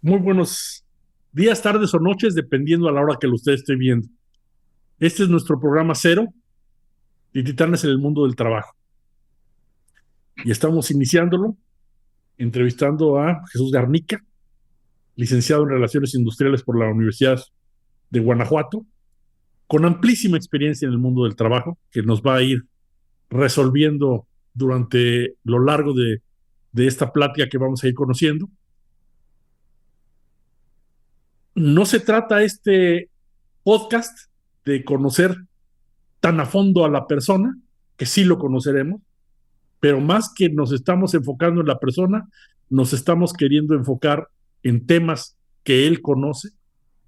Muy buenos días, tardes o noches, dependiendo a la hora que lo usted esté viendo. Este es nuestro programa cero de Titanes en el Mundo del Trabajo. Y estamos iniciándolo entrevistando a Jesús Garnica, licenciado en Relaciones Industriales por la Universidad de Guanajuato, con amplísima experiencia en el mundo del trabajo, que nos va a ir resolviendo durante lo largo de esta plática que vamos a ir conociendo. No se trata este podcast de conocer tan a fondo a la persona, que sí lo conoceremos, pero más que nos estamos enfocando en la persona, nos estamos queriendo enfocar en temas que él conoce,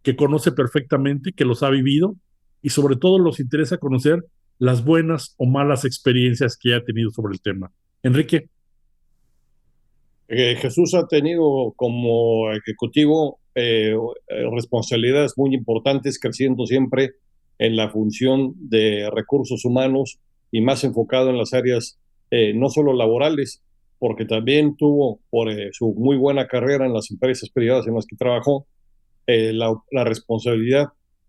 que conoce perfectamente, que los ha vivido y sobre todo nos interesa conocer las buenas o malas experiencias que ha tenido sobre el tema. Enrique. Jesús ha tenido como ejecutivo responsabilidades muy importantes, creciendo siempre en la función de recursos humanos y más enfocado en las áreas no solo laborales, porque también tuvo, por su muy buena carrera en las empresas privadas en las que trabajó, la responsabilidad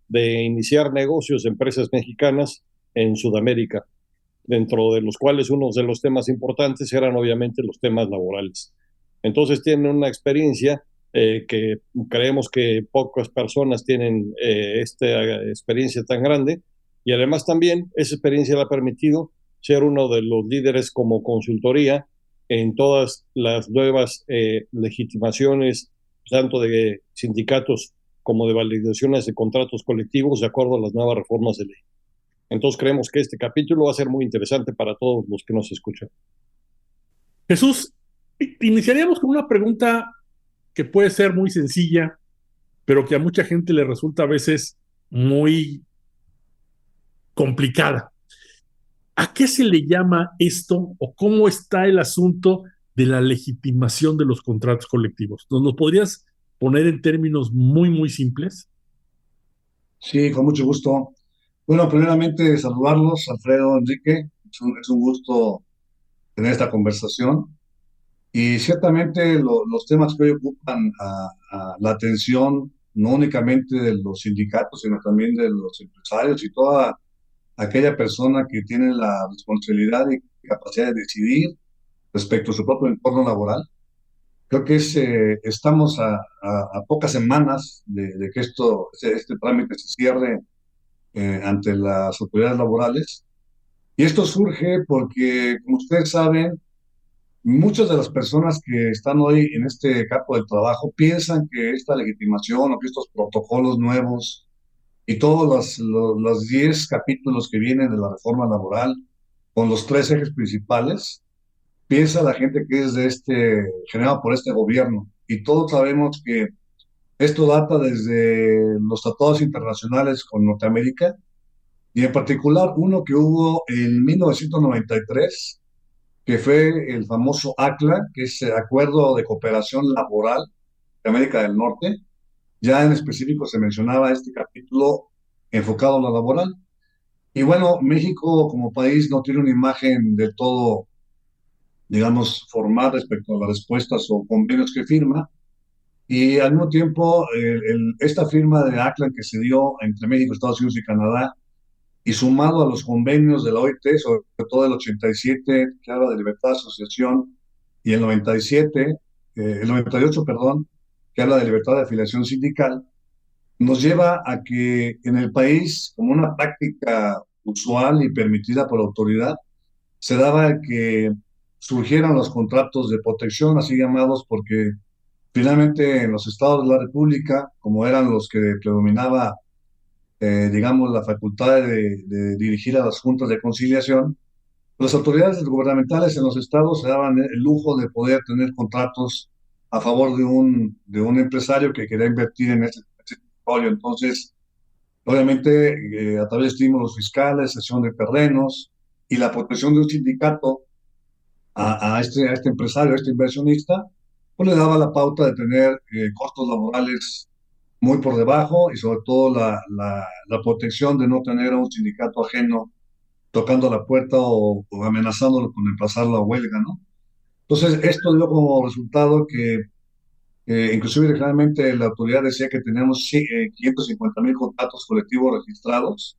de iniciar negocios de empresas mexicanas en Sudamérica, dentro de los cuales uno de los temas importantes eran obviamente los temas laborales. Entonces tienen una experiencia que creemos que pocas personas tienen esta experiencia tan grande, y además también esa experiencia le ha permitido ser uno de los líderes como consultoría en todas las nuevas legitimaciones, tanto de sindicatos como de validaciones de contratos colectivos de acuerdo a las nuevas reformas de ley. Entonces creemos que este capítulo va a ser muy interesante para todos los que nos escuchan. Jesús, iniciaríamos con una pregunta que puede ser muy sencilla, pero que a mucha gente le resulta a veces muy complicada. ¿A qué se le llama esto o cómo está el asunto de la legitimación de los contratos colectivos? ¿Nos podrías poner en términos muy, muy simples? Sí, con mucho gusto. Bueno, primeramente saludarlos, Alfredo, Enrique. Es un gusto tener esta conversación. Y ciertamente los temas que hoy ocupan a la atención, no únicamente de los sindicatos, sino también de los empresarios y toda aquella persona que tiene la responsabilidad y capacidad de decidir respecto a su propio entorno laboral. Creo que estamos a pocas semanas de que este trámite se cierre ante las autoridades laborales. Y esto surge porque, como ustedes saben, muchas de las personas que están hoy en este campo del trabajo piensan que esta legitimación o que estos protocolos nuevos y todos los 10 capítulos que vienen de la reforma laboral, con los tres ejes principales, piensa la gente que es generado por este gobierno. Y todos sabemos que esto data desde los tratados internacionales con Norteamérica, y en particular uno que hubo en 1993, que fue el famoso ACLA, que es el Acuerdo de Cooperación Laboral de América del Norte. Ya en específico se mencionaba este capítulo enfocado a lo laboral. Y bueno, México como país no tiene una imagen del todo, digamos, formal respecto a las respuestas o convenios que firma. Y al mismo tiempo, esta firma de ACLA que se dio entre México, Estados Unidos y Canadá, y sumado a los convenios de la OIT, sobre todo el 87, que habla de libertad de asociación, y el 98, perdón, que habla de libertad de afiliación sindical, nos lleva a que en el país, como una práctica usual y permitida por la autoridad, se daba que surgieran los contratos de protección, así llamados, porque finalmente en los estados de la República, como eran los que predominaba, digamos, la facultad de dirigir a las juntas de conciliación, las autoridades gubernamentales en los estados se daban el lujo de poder tener contratos a favor de un empresario que quería invertir en ese portfolio. Entonces, obviamente, a través de estímulos fiscales, cesión de terrenos y la protección de un sindicato a este empresario, a este inversionista, pues le daba la pauta de tener costos laborales muy por debajo, y sobre todo la protección de no tener a un sindicato ajeno tocando la puerta o amenazándolo con emplazarlo a huelga, ¿no? Entonces, esto dio como resultado que Inclusive originalmente la autoridad decía que teníamos 550,000 contratos colectivos registrados,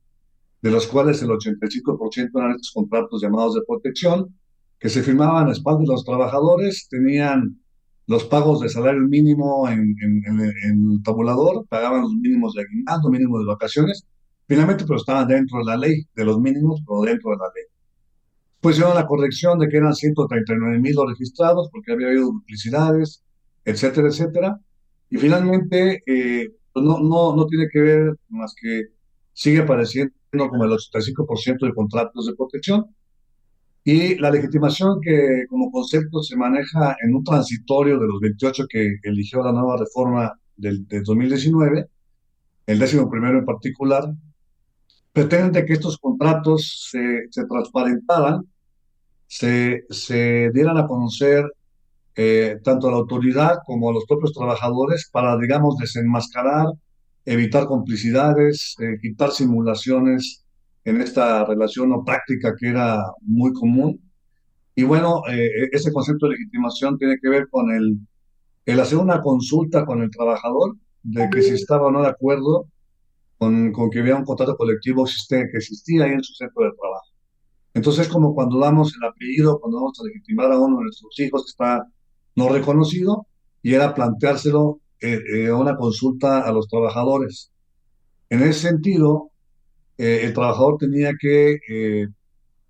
de los cuales el 85% eran estos contratos llamados de protección, que se firmaban a espaldas de los trabajadores, tenían los pagos de salario mínimo en el tabulador, pagaban los mínimos de aguinaldo, mínimos de vacaciones, finalmente pero estaban dentro de la ley, de los mínimos, pero dentro de la ley. Pues hicieron la corrección de que eran 139,000 los registrados, porque había habido duplicidades, etcétera, etcétera. Y finalmente, pues no tiene que ver más que sigue apareciendo como el 85% de contratos de protección. Y la legitimación que como concepto se maneja en un transitorio de los 28 que eligió la nueva reforma del 2019, el 11º en particular, pretende que estos contratos se transparentaran, se dieran a conocer tanto a la autoridad como a los propios trabajadores para, digamos, desenmascarar, evitar complicidades, quitar simulaciones en esta relación o práctica que era muy común. Y bueno, ese concepto de legitimación tiene que ver con el hacer una consulta con el trabajador de que si estaba o no de acuerdo con que hubiera un contrato colectivo que existía ahí en su centro de trabajo. Entonces, es como cuando damos el apellido, cuando vamos a legitimar a uno de nuestros hijos que está no reconocido, y era planteárselo a una consulta a los trabajadores. En ese sentido, el trabajador tenía que,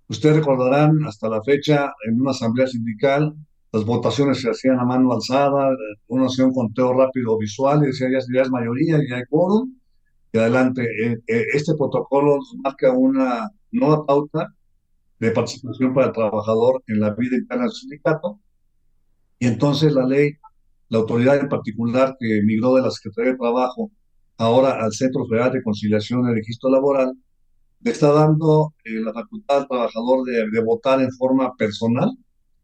ustedes recordarán, hasta la fecha, en una asamblea sindical, las votaciones se hacían a mano alzada, uno hacía un conteo rápido visual y decía, ya es mayoría, ya hay quórum, y adelante. Este protocolo nos marca una nueva pauta de participación para el trabajador en la vida interna del sindicato, y entonces la ley, la autoridad en particular que migró de la Secretaría de Trabajo ahora al Centro Federal de Conciliación y Registro Laboral, le está dando la facultad al trabajador de votar en forma personal,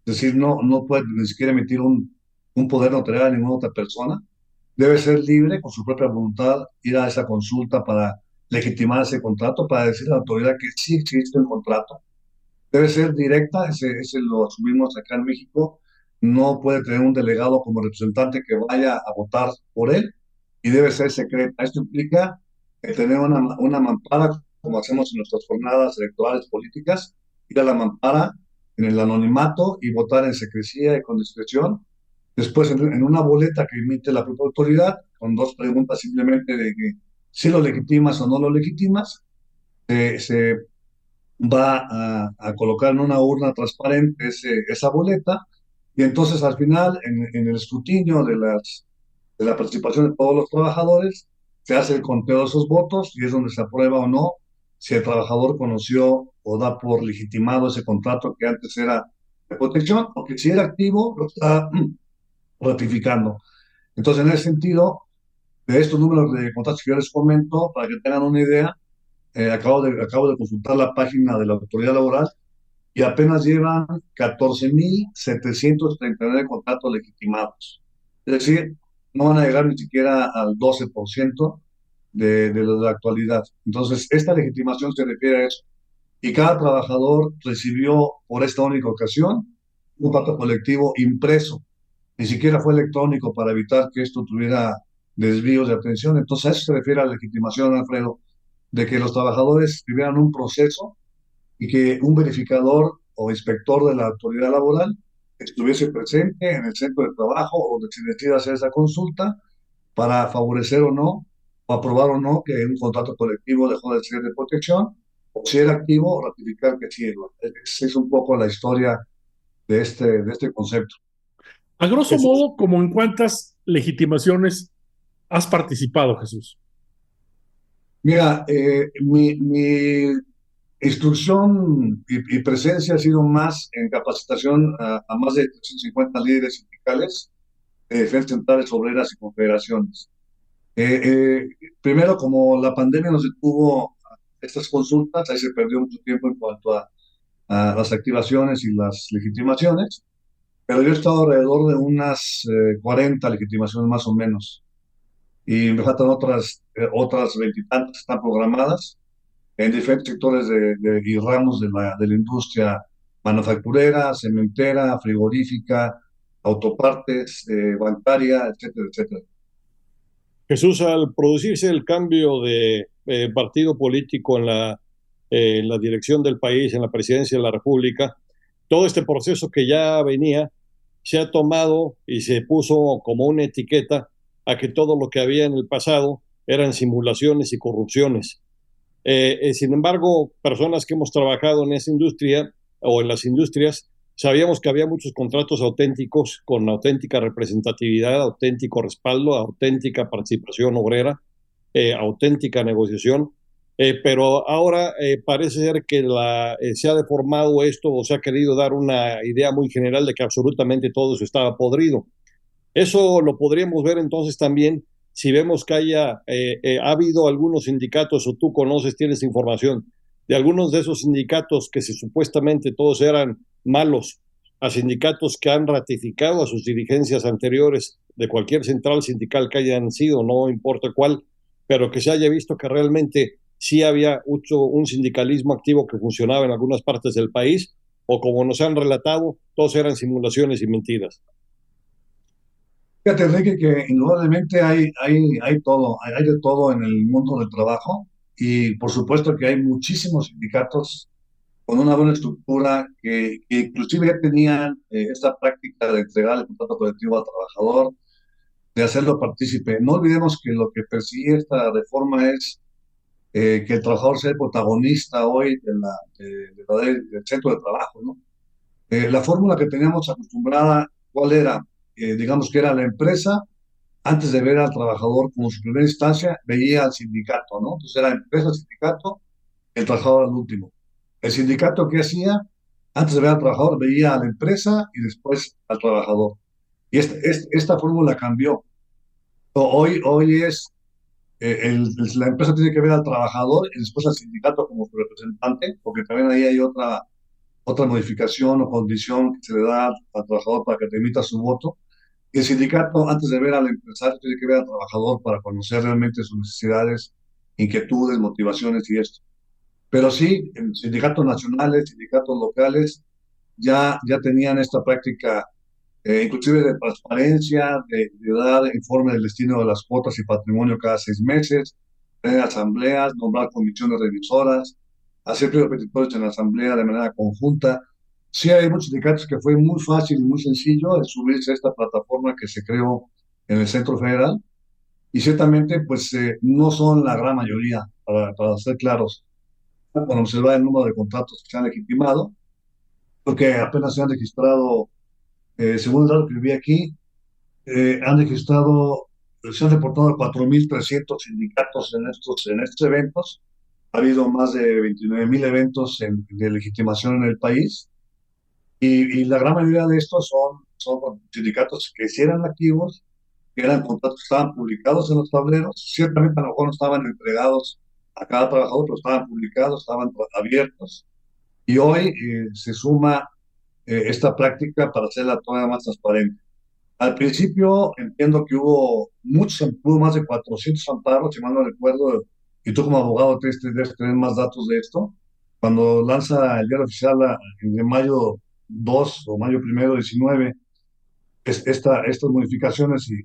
es decir, no puede ni siquiera emitir un poder notarial a ninguna otra persona, debe ser libre con su propia voluntad, ir a esa consulta para legitimar ese contrato, para decir a la autoridad que sí existe un contrato. Debe ser directa, ese lo asumimos acá en México. No puede tener un delegado como representante que vaya a votar por él, y debe ser secreta. Esto implica tener una mampara, como hacemos en nuestras jornadas electorales políticas, ir a la mampara en el anonimato y votar en secrecía y con discreción. Después, en una boleta que emite la propia autoridad, con dos preguntas simplemente de que si lo legitimas o no lo legitimas, se va a colocar en una urna transparente esa boleta, y entonces al final, en el escrutinio de la participación de todos los trabajadores, se hace el conteo de esos votos y es donde se aprueba o no si el trabajador conoció o da por legitimado ese contrato que antes era de protección, o que si era activo lo está ratificando. Entonces, en ese sentido, de estos números de contratos que yo les comento, para que tengan una idea, acabo de consultar la página de la autoridad laboral y apenas llevan 14,739 contratos legitimados. Es decir, no van a llegar ni siquiera al 12% de la actualidad. Entonces, esta legitimación se refiere a eso. Y cada trabajador recibió por esta única ocasión un contrato colectivo impreso. Ni siquiera fue electrónico para evitar que esto tuviera desvíos de atención. Entonces, a eso se refiere a la legitimación, Alfredo, de que los trabajadores tuvieran un proceso y que un verificador o inspector de la autoridad laboral estuviese presente en el centro de trabajo o donde se decida hacer esa consulta para favorecer o no, o aprobar o no que un contrato colectivo dejó de ser de protección, o si era activo, ratificar que sí. Esa es un poco la historia de este concepto. A grosso Jesús. modo, ¿como en cuántas legitimaciones has participado, Jesús? Mira, mi instrucción y presencia ha sido más en capacitación a más de 350 líderes sindicales de diferentes centrales obreras y confederaciones. Primero, como la pandemia nos detuvo estas consultas, ahí se perdió mucho tiempo en cuanto a las activaciones y las legitimaciones, pero yo he estado alrededor de unas 40 legitimaciones más o menos, y me faltan otras veintitantas que están programadas en diferentes sectores y ramos de la industria manufacturera, cementera, frigorífica, autopartes, bancaria, etcétera, etcétera. Jesús, al producirse el cambio de partido político en la dirección del país, en la presidencia de la República, todo este proceso que ya venía se ha tomado y se puso como una etiqueta a que todo lo que había en el pasado eran simulaciones y corrupciones. Sin embargo, personas que hemos trabajado en esa industria o en las industrias, sabíamos que había muchos contratos auténticos, con auténtica representatividad, auténtico respaldo, auténtica participación obrera, auténtica negociación. Pero ahora parece ser que se ha deformado esto o se ha querido dar una idea muy general de que absolutamente todo eso estaba podrido. Eso lo podríamos ver entonces también si vemos que ha habido algunos sindicatos, o tú conoces, tienes información de algunos de esos sindicatos que supuestamente todos eran malos, a sindicatos que han ratificado a sus dirigencias anteriores de cualquier central sindical que hayan sido, no importa cuál, pero que se haya visto que realmente sí había un sindicalismo activo que funcionaba en algunas partes del país, o como nos han relatado, todos eran simulaciones y mentiras. Fíjate, Enrique, que indudablemente hay todo, hay de todo en el mundo del trabajo y por supuesto que hay muchísimos sindicatos con una buena estructura que inclusive ya tenían esta práctica de entregar el contrato colectivo al trabajador, de hacerlo partícipe. No olvidemos que lo que persigue esta reforma es que el trabajador sea el protagonista hoy del centro de trabajo, ¿no? La fórmula que teníamos acostumbrada, ¿cuál era? Digamos que era la empresa, antes de ver al trabajador como su primera instancia, veía al sindicato, ¿no? Entonces era empresa, sindicato, el trabajador al último. El sindicato, ¿qué hacía? Antes de ver al trabajador, veía a la empresa y después al trabajador. Y esta fórmula cambió. Hoy es, la empresa tiene que ver al trabajador y después al sindicato como su representante, porque también ahí hay otra modificación o condición que se le da al trabajador para que te emita su voto. Y el sindicato, antes de ver al empresario, tiene que ver al trabajador para conocer realmente sus necesidades, inquietudes, motivaciones y esto. Pero sí, en sindicatos nacionales, sindicatos locales, ya tenían esta práctica, inclusive de transparencia, de dar informe del destino de las cuotas y patrimonio cada 6 meses, tener asambleas, nombrar comisiones revisoras, hacer pliegos petitorios en la asamblea de manera conjunta. Sí, hay muchos sindicatos que fue muy fácil y muy sencillo el subirse a esta plataforma que se creó en el Centro Federal, y ciertamente, pues no son la gran mayoría, para ser claros. Cuando se va el número de contratos que se han legitimado, porque apenas se han registrado, según el dato que vi aquí, han registrado, se han reportado 4.300 sindicatos en estos eventos. Ha habido más de 29.000 eventos de legitimación en el país, y la gran mayoría de estos son sindicatos que sí eran activos, que eran contratos que estaban publicados en los tableros. Ciertamente a lo mejor no estaban entregados a cada trabajador, pero estaban publicados, estaban abiertos. Y hoy se suma esta práctica para hacerla todavía más transparente. Al principio entiendo que hubo más de 400 amparos, si mal no recuerdo, y tú como abogado debes tener más datos de esto. Cuando lanza el diario oficial de mayo 2 o mayo 1, 19, estas modificaciones y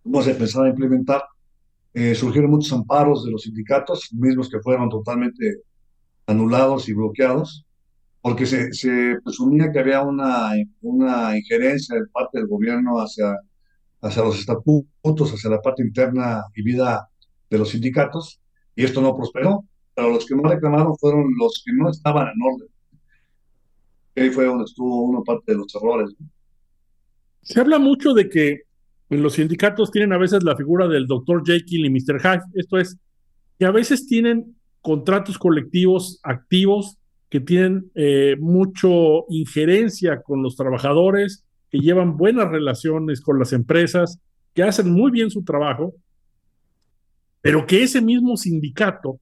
cómo se pensaba implementar, surgieron muchos amparos de los sindicatos, mismos que fueron totalmente anulados y bloqueados, porque se presumía que había una injerencia de parte del gobierno hacia los estatutos, hacia la parte interna y vida de los sindicatos, y esto no prosperó. Pero los que más reclamaron fueron los que no estaban en orden. Y ahí fue donde estuvo una parte de los errores, ¿no? Se habla mucho de que en los sindicatos tienen a veces la figura del Dr. Jekyll y Mr. Hyde. Esto es, que a veces tienen contratos colectivos activos que tienen mucho injerencia con los trabajadores, que llevan buenas relaciones con las empresas, que hacen muy bien su trabajo, pero que ese mismo sindicato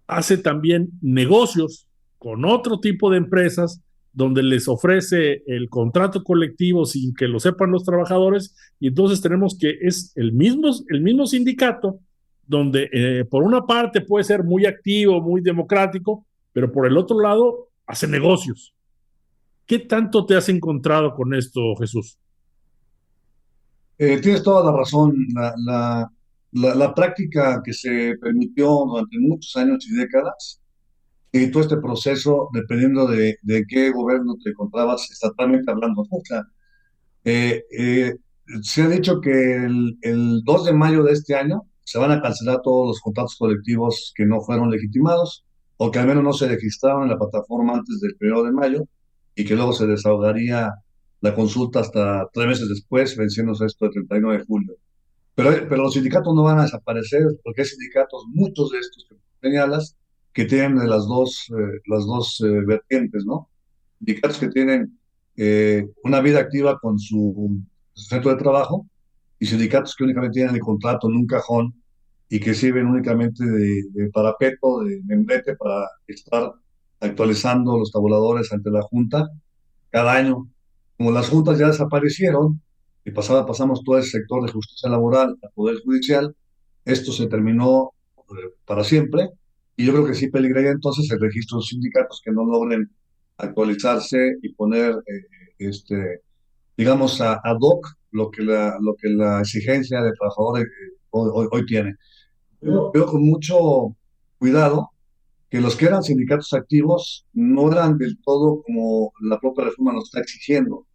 hace también negocios con otro tipo de empresas donde les ofrece el contrato colectivo sin que lo sepan los trabajadores, y entonces tenemos que es el mismo sindicato donde por una parte puede ser muy activo, muy democrático, pero por el otro lado hace negocios. ¿Qué tanto te has encontrado con esto, Jesús? Tienes toda la razón. La práctica que se permitió durante muchos años y décadas, y todo este proceso, dependiendo de qué gobierno te encontrabas estatalmente hablando, ¿no? O sea, eh, eh, se ha dicho que el 2 de mayo de este año se van a cancelar todos los contratos colectivos que no fueron legitimados o que al menos no se registraron en la plataforma antes del 1 de mayo y que luego se desahogaría la consulta hasta 3 meses después, venciéndose esto el 31 de julio. Pero los sindicatos no van a desaparecer porque hay sindicatos, muchos de estos que señalas, que tienen de las dos vertientes, ¿no? Sindicatos que tienen una vida activa con su centro de trabajo y sindicatos que únicamente tienen el contrato en un cajón y que sirven únicamente de parapeto, de membrete para estar actualizando los tabuladores ante la Junta cada año. Como las juntas ya desaparecieron y pasamos todo el sector de justicia laboral al Poder Judicial, esto se terminó para siempre y yo creo que sí peligraría entonces el registro de los sindicatos que no logren actualizarse y poner, digamos, ad hoc lo que la exigencia de trabajadores hoy tiene. Yo veo con mucho cuidado que los que eran sindicatos activos no eran del todo como la propia reforma nos está exigiendo.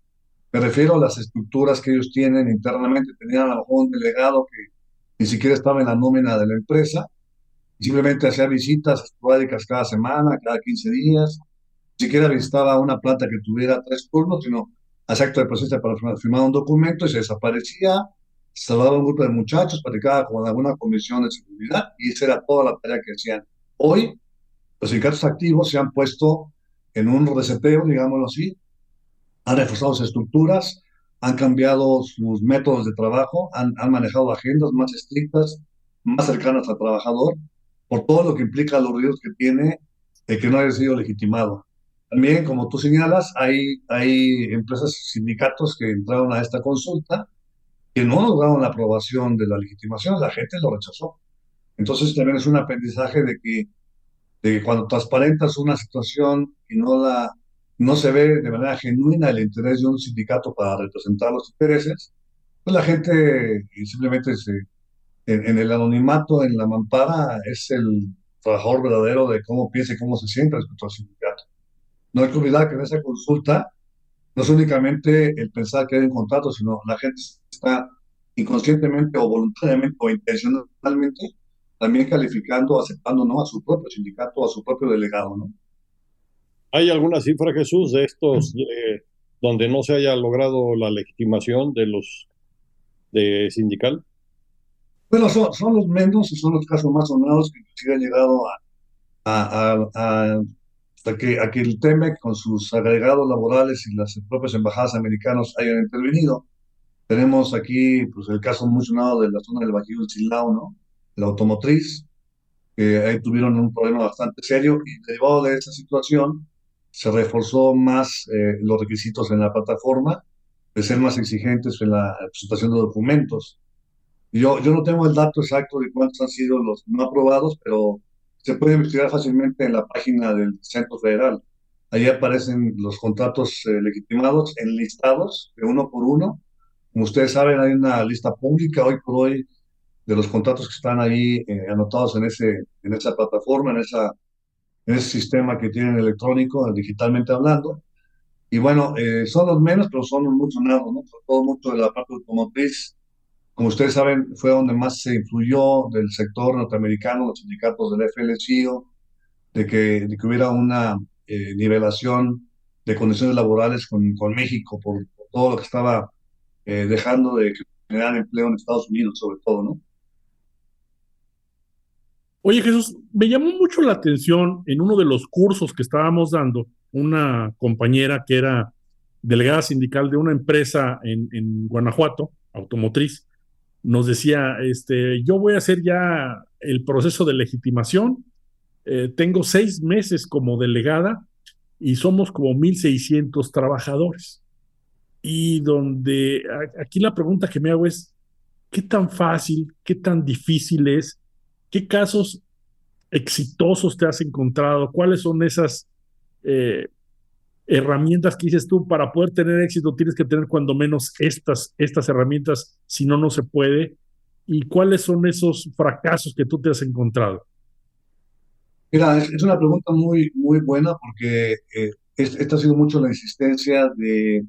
Me refiero a las estructuras que ellos tienen internamente. Tenían a lo mejor un delegado que ni siquiera estaba en la nómina de la empresa, simplemente hacía visitas esporádicas cada semana, cada 15 días, ni siquiera visitaba una planta que tuviera 3 turnos, sino hacía acto de presencia para firmar un documento y se desaparecía, saludaba a un grupo de muchachos, platicaba con alguna comisión de seguridad y esa era toda la tarea que hacían. Hoy, los sindicatos activos se han puesto en un reseteo, digámoslo así, han reforzado sus estructuras, han cambiado sus métodos de trabajo, han manejado agendas más estrictas, más cercanas al trabajador, por todo lo que implica los riesgos que tiene el que no haya sido legitimado. También, como tú señalas, hay empresas, sindicatos que entraron a esta consulta que no lograron la aprobación de la legitimación, la gente lo rechazó. Entonces también es un aprendizaje de que cuando transparentas una situación y no se ve de manera genuina el interés de un sindicato para representar los intereses, pues la gente simplemente en el anonimato, en la mampara, es el trabajador verdadero de cómo piensa y cómo se siente respecto al sindicato. No hay que olvidar que en esa consulta no es únicamente el pensar que hay un contrato, sino la gente está inconscientemente o voluntariamente o intencionalmente también calificando, aceptando, ¿no?, a su propio sindicato, a su propio delegado, ¿no? ¿Hay alguna cifra, Jesús, de estos donde no se haya logrado la legitimación de los de sindical? Bueno, son los menos y son los casos más sonados que inclusive han llegado a que el TEMEC con sus agregados laborales y las propias embajadas americanas hayan intervenido. Tenemos aquí pues, el caso muy sonado de la zona del Bajío del Silao, ¿no? La automotriz, que ahí tuvieron un problema bastante serio y derivado de esa situación se reforzó más los requisitos en la plataforma, de ser más exigentes en la presentación de documentos. Yo no tengo el dato exacto de cuántos han sido los no aprobados, pero se puede investigar fácilmente en la página del Centro Federal. Ahí aparecen los contratos legitimados enlistados de uno por uno. Como ustedes saben, hay una lista pública hoy por hoy de los contratos que están ahí anotados en esa plataforma, en ese sistema que tienen electrónico, digitalmente hablando. Y bueno, son los menos, pero son los muy sonados, ¿no? Sobre todo mucho de la parte automotriz. Como ustedes saben, fue donde más se influyó del sector norteamericano, los sindicatos del FLCIO, de que hubiera una nivelación de condiciones laborales con México por todo lo que estaba dejando de generar empleo en Estados Unidos, sobre todo, ¿no? Oye, Jesús, me llamó mucho la atención en uno de los cursos que estábamos dando, una compañera que era delegada sindical de una empresa en Guanajuato, automotriz, nos decía, yo voy a hacer ya el proceso de legitimación, tengo 6 meses como delegada y somos como 1,600 trabajadores. Y donde aquí la pregunta que me hago es, ¿qué tan fácil, qué tan difícil es? ¿Qué casos exitosos te has encontrado? ¿Cuáles son esas eh, herramientas que dices tú, para poder tener éxito tienes que tener cuando menos estas herramientas, si no, no se puede? ¿Y cuáles son esos fracasos que tú te has encontrado? Mira, es una pregunta muy, muy buena porque esta ha sido mucho la insistencia de,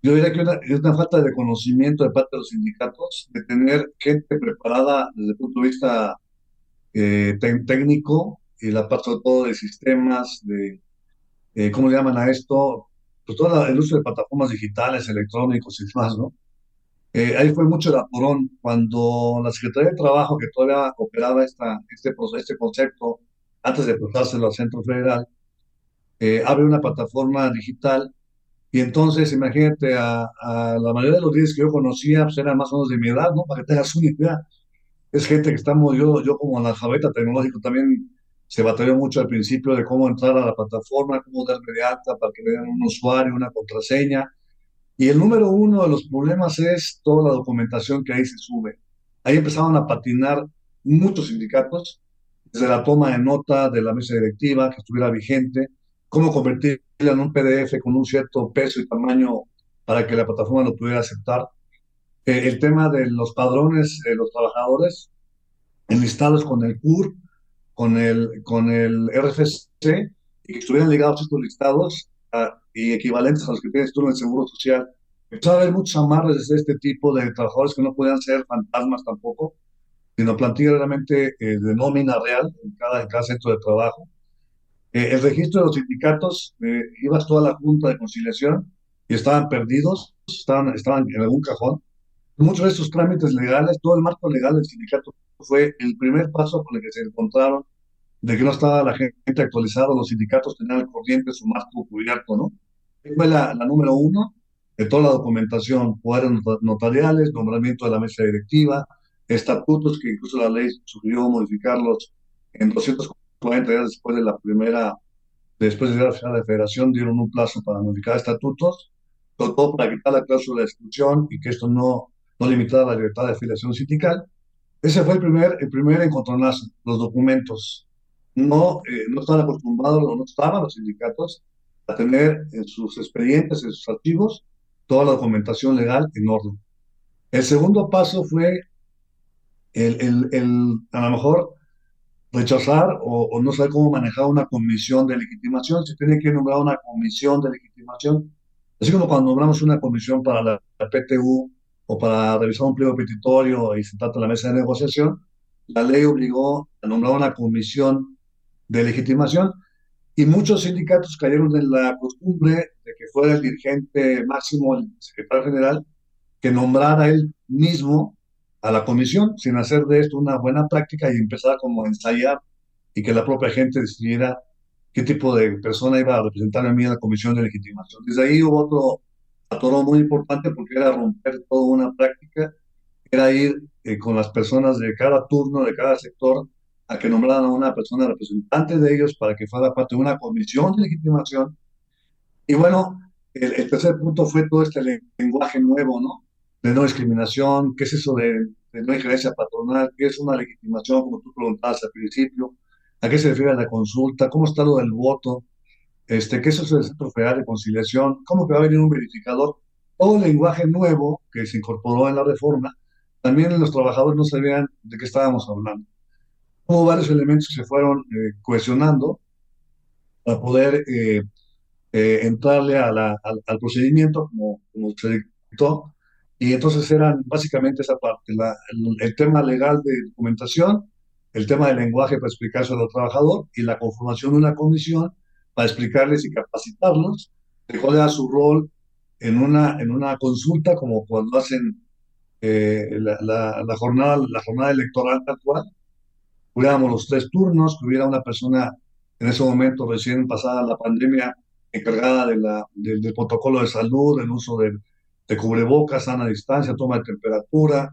yo diría que es una falta de conocimiento de parte de los sindicatos, de tener gente preparada desde el punto de vista técnico y la parte sobre todo de sistemas, de, ¿cómo le llaman a esto? Pues todo el uso de plataformas digitales, electrónicos y demás, ¿no? Ahí fue mucho el aporón cuando la Secretaría de Trabajo, que todavía operaba este concepto antes de pasárselo al Centro Federal, abre una plataforma digital y entonces imagínate a la mayoría de los líderes que yo conocía, pues eran más o menos de mi edad, ¿no? Para que tengas una idea. Es gente que estamos, yo como analfabeta tecnológico también se batalló mucho al principio de cómo entrar a la plataforma, cómo darme de alta para que me den un usuario, una contraseña. Y el número uno de los problemas es toda la documentación que ahí se sube. Ahí empezaron a patinar muchos sindicatos, desde la toma de nota de la mesa directiva, que estuviera vigente, cómo convertirla en un PDF con un cierto peso y tamaño para que la plataforma lo pudiera aceptar. El tema de los padrones de los trabajadores enlistados con el CUR, con el RFC, y que estuvieran ligados estos listados y equivalentes a los que tienes tú en el Seguro Social. Empezó a haber muchos amarres de este tipo de trabajadores que no podían ser fantasmas tampoco, sino plantilla realmente de nómina real en cada centro de trabajo. El registro de los sindicatos, ibas toda la junta de conciliación y estaban perdidos, estaban en algún cajón. Muchos de estos trámites legales, todo el marco legal del sindicato fue el primer paso con el que se encontraron de que no estaba la gente actualizada, los sindicatos tenían al corriente su marco cubierto, ¿no? Fue la número uno de toda la documentación, poderes notariales, nombramiento de la mesa directiva, estatutos que incluso la ley sugirió modificarlos en 240 días después de la primera, después de llegar a la federación, dieron un plazo para modificar estatutos, todo para quitar la cláusula de exclusión y que esto no limitara la libertad de afiliación sindical. Ese fue el primer encontronazo, los documentos. No estaban acostumbrados, o no estaban los sindicatos a tener en sus expedientes, en sus archivos, toda la documentación legal en orden. El segundo paso fue a lo mejor rechazar o no saber cómo manejar una comisión de legitimación. Se tiene que nombrar una comisión de legitimación. Así como cuando nombramos una comisión para la PTU o para revisar un pliego petitorio y sentarte a la mesa de negociación, la ley obligó a nombrar una comisión de legitimación y muchos sindicatos cayeron en la costumbre de que fuera el dirigente máximo, el secretario general, que nombrara él mismo a la comisión, sin hacer de esto una buena práctica y empezar como a ensayar y que la propia gente decidiera qué tipo de persona iba a representar a mí en la comisión de legitimación. Desde ahí hubo otro atoro muy importante porque era romper toda una práctica, era ir con las personas de cada turno, de cada sector, a que nombraran a una persona representante de ellos para que fuera parte de una comisión de legitimación. Y bueno, el tercer punto fue todo este lenguaje nuevo, ¿no? De no discriminación, ¿qué es eso de no injerencia patronal? ¿Qué es una legitimación, como tú preguntabas al principio? ¿A qué se refiere la consulta? ¿Cómo está lo del voto? ¿Qué es eso del Centro Federal de Conciliación? ¿Cómo que va a venir un verificador? Todo el lenguaje nuevo que se incorporó en la reforma, también los trabajadores no sabían de qué estábamos hablando. Hubo varios elementos que se fueron cohesionando para poder entrarle al procedimiento como se dictó. Y entonces eran básicamente esa parte, el tema legal de documentación, el tema del lenguaje para explicarse al trabajador y la conformación de una comisión para explicarles y capacitarlos de cuál era su rol en una consulta, como cuando hacen la jornada electoral tal cual, hubiéramos los tres turnos, que hubiera una persona en ese momento recién pasada la pandemia encargada del protocolo de salud, el uso de cubrebocas, sana distancia, toma de temperatura,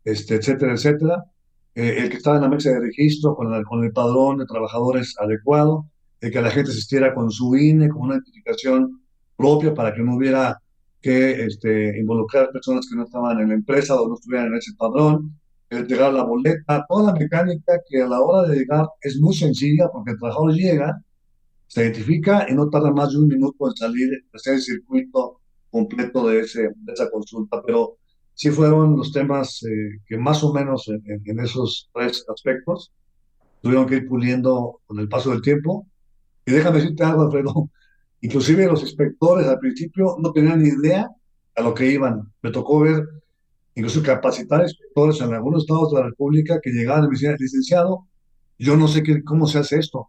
etcétera, etcétera. El que estaba en la mesa de registro con el padrón de trabajadores adecuado, el que la gente asistiera con su INE, con una identificación propia para que no hubiera que involucrar personas que no estaban en la empresa o no estuvieran en ese padrón, entregar la boleta, toda la mecánica que a la hora de llegar es muy sencilla porque el trabajador llega, se identifica y no tarda más de un minuto en salir, hacer el circuito completo de esa consulta, pero sí fueron los temas que más o menos en esos tres aspectos tuvieron que ir puliendo con el paso del tiempo. Y déjame decirte algo, Alfredo, inclusive los inspectores al principio no tenían ni idea a lo que iban. Me tocó ver, incluso capacitar inspectores en algunos estados de la República que llegaban y me decían, licenciado, yo no sé cómo se hace esto.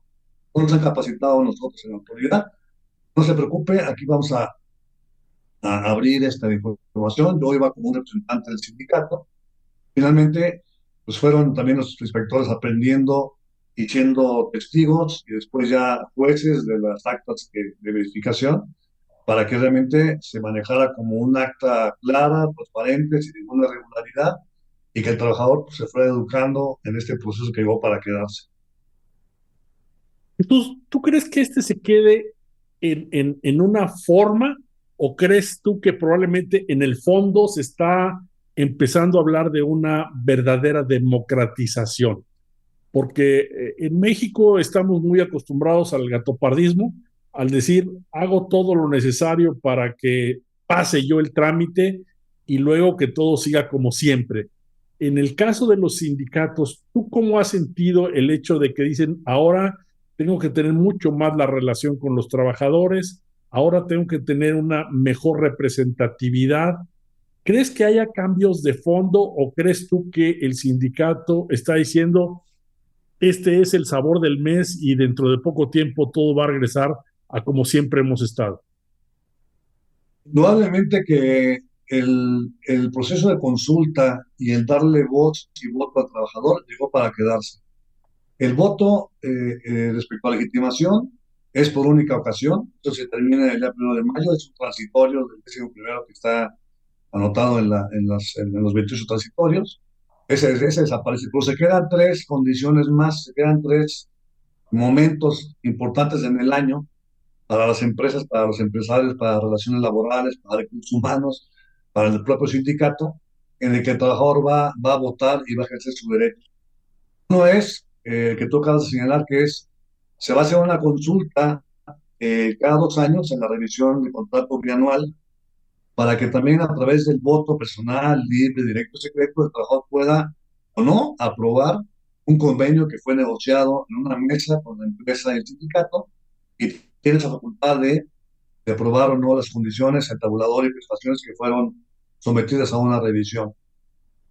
No nos han capacitado nosotros en la autoridad. No se preocupe, aquí vamos a abrir esta información. Yo iba como un representante del sindicato. Finalmente, pues fueron también los inspectores aprendiendo y siendo testigos y después ya jueces de las actas de verificación para que realmente se manejara como un acta clara, transparente, sin ninguna irregularidad y que el trabajador pues, se fuera educando en este proceso que llegó para quedarse. Entonces, ¿tú crees que este se quede en una forma o crees tú que probablemente en el fondo se está empezando a hablar de una verdadera democratización? Porque en México estamos muy acostumbrados al gatopardismo, al decir, hago todo lo necesario para que pase yo el trámite y luego que todo siga como siempre. En el caso de los sindicatos, ¿tú cómo has sentido el hecho de que dicen, ahora tengo que tener mucho más la relación con los trabajadores, ahora tengo que tener una mejor representatividad? ¿Crees que haya cambios de fondo o crees tú que el sindicato está diciendo, este es el sabor del mes y dentro de poco tiempo todo va a regresar a como siempre hemos estado? Indudablemente que el proceso de consulta y el darle voz y voto al trabajador llegó para quedarse. El voto respecto a legitimación es por única ocasión, entonces se termina el día 1 de mayo, es un transitorio del 11º que está anotado en los 28 transitorios. Ese desaparece, pero se quedan tres condiciones más, se quedan tres momentos importantes en el año para las empresas, para los empresarios, para relaciones laborales, para recursos humanos, para el propio sindicato, en el que el trabajador va a votar y va a ejercer su derecho. Uno es, que tú acabas de señalar, que se va a hacer una consulta cada 2 años en la revisión de contrato bianual para que también a través del voto personal, libre, directo, secreto, el trabajador pueda o no aprobar un convenio que fue negociado en una mesa con la empresa y el sindicato y tiene esa facultad de aprobar o no las condiciones, el tabulador y prestaciones que fueron sometidas a una revisión.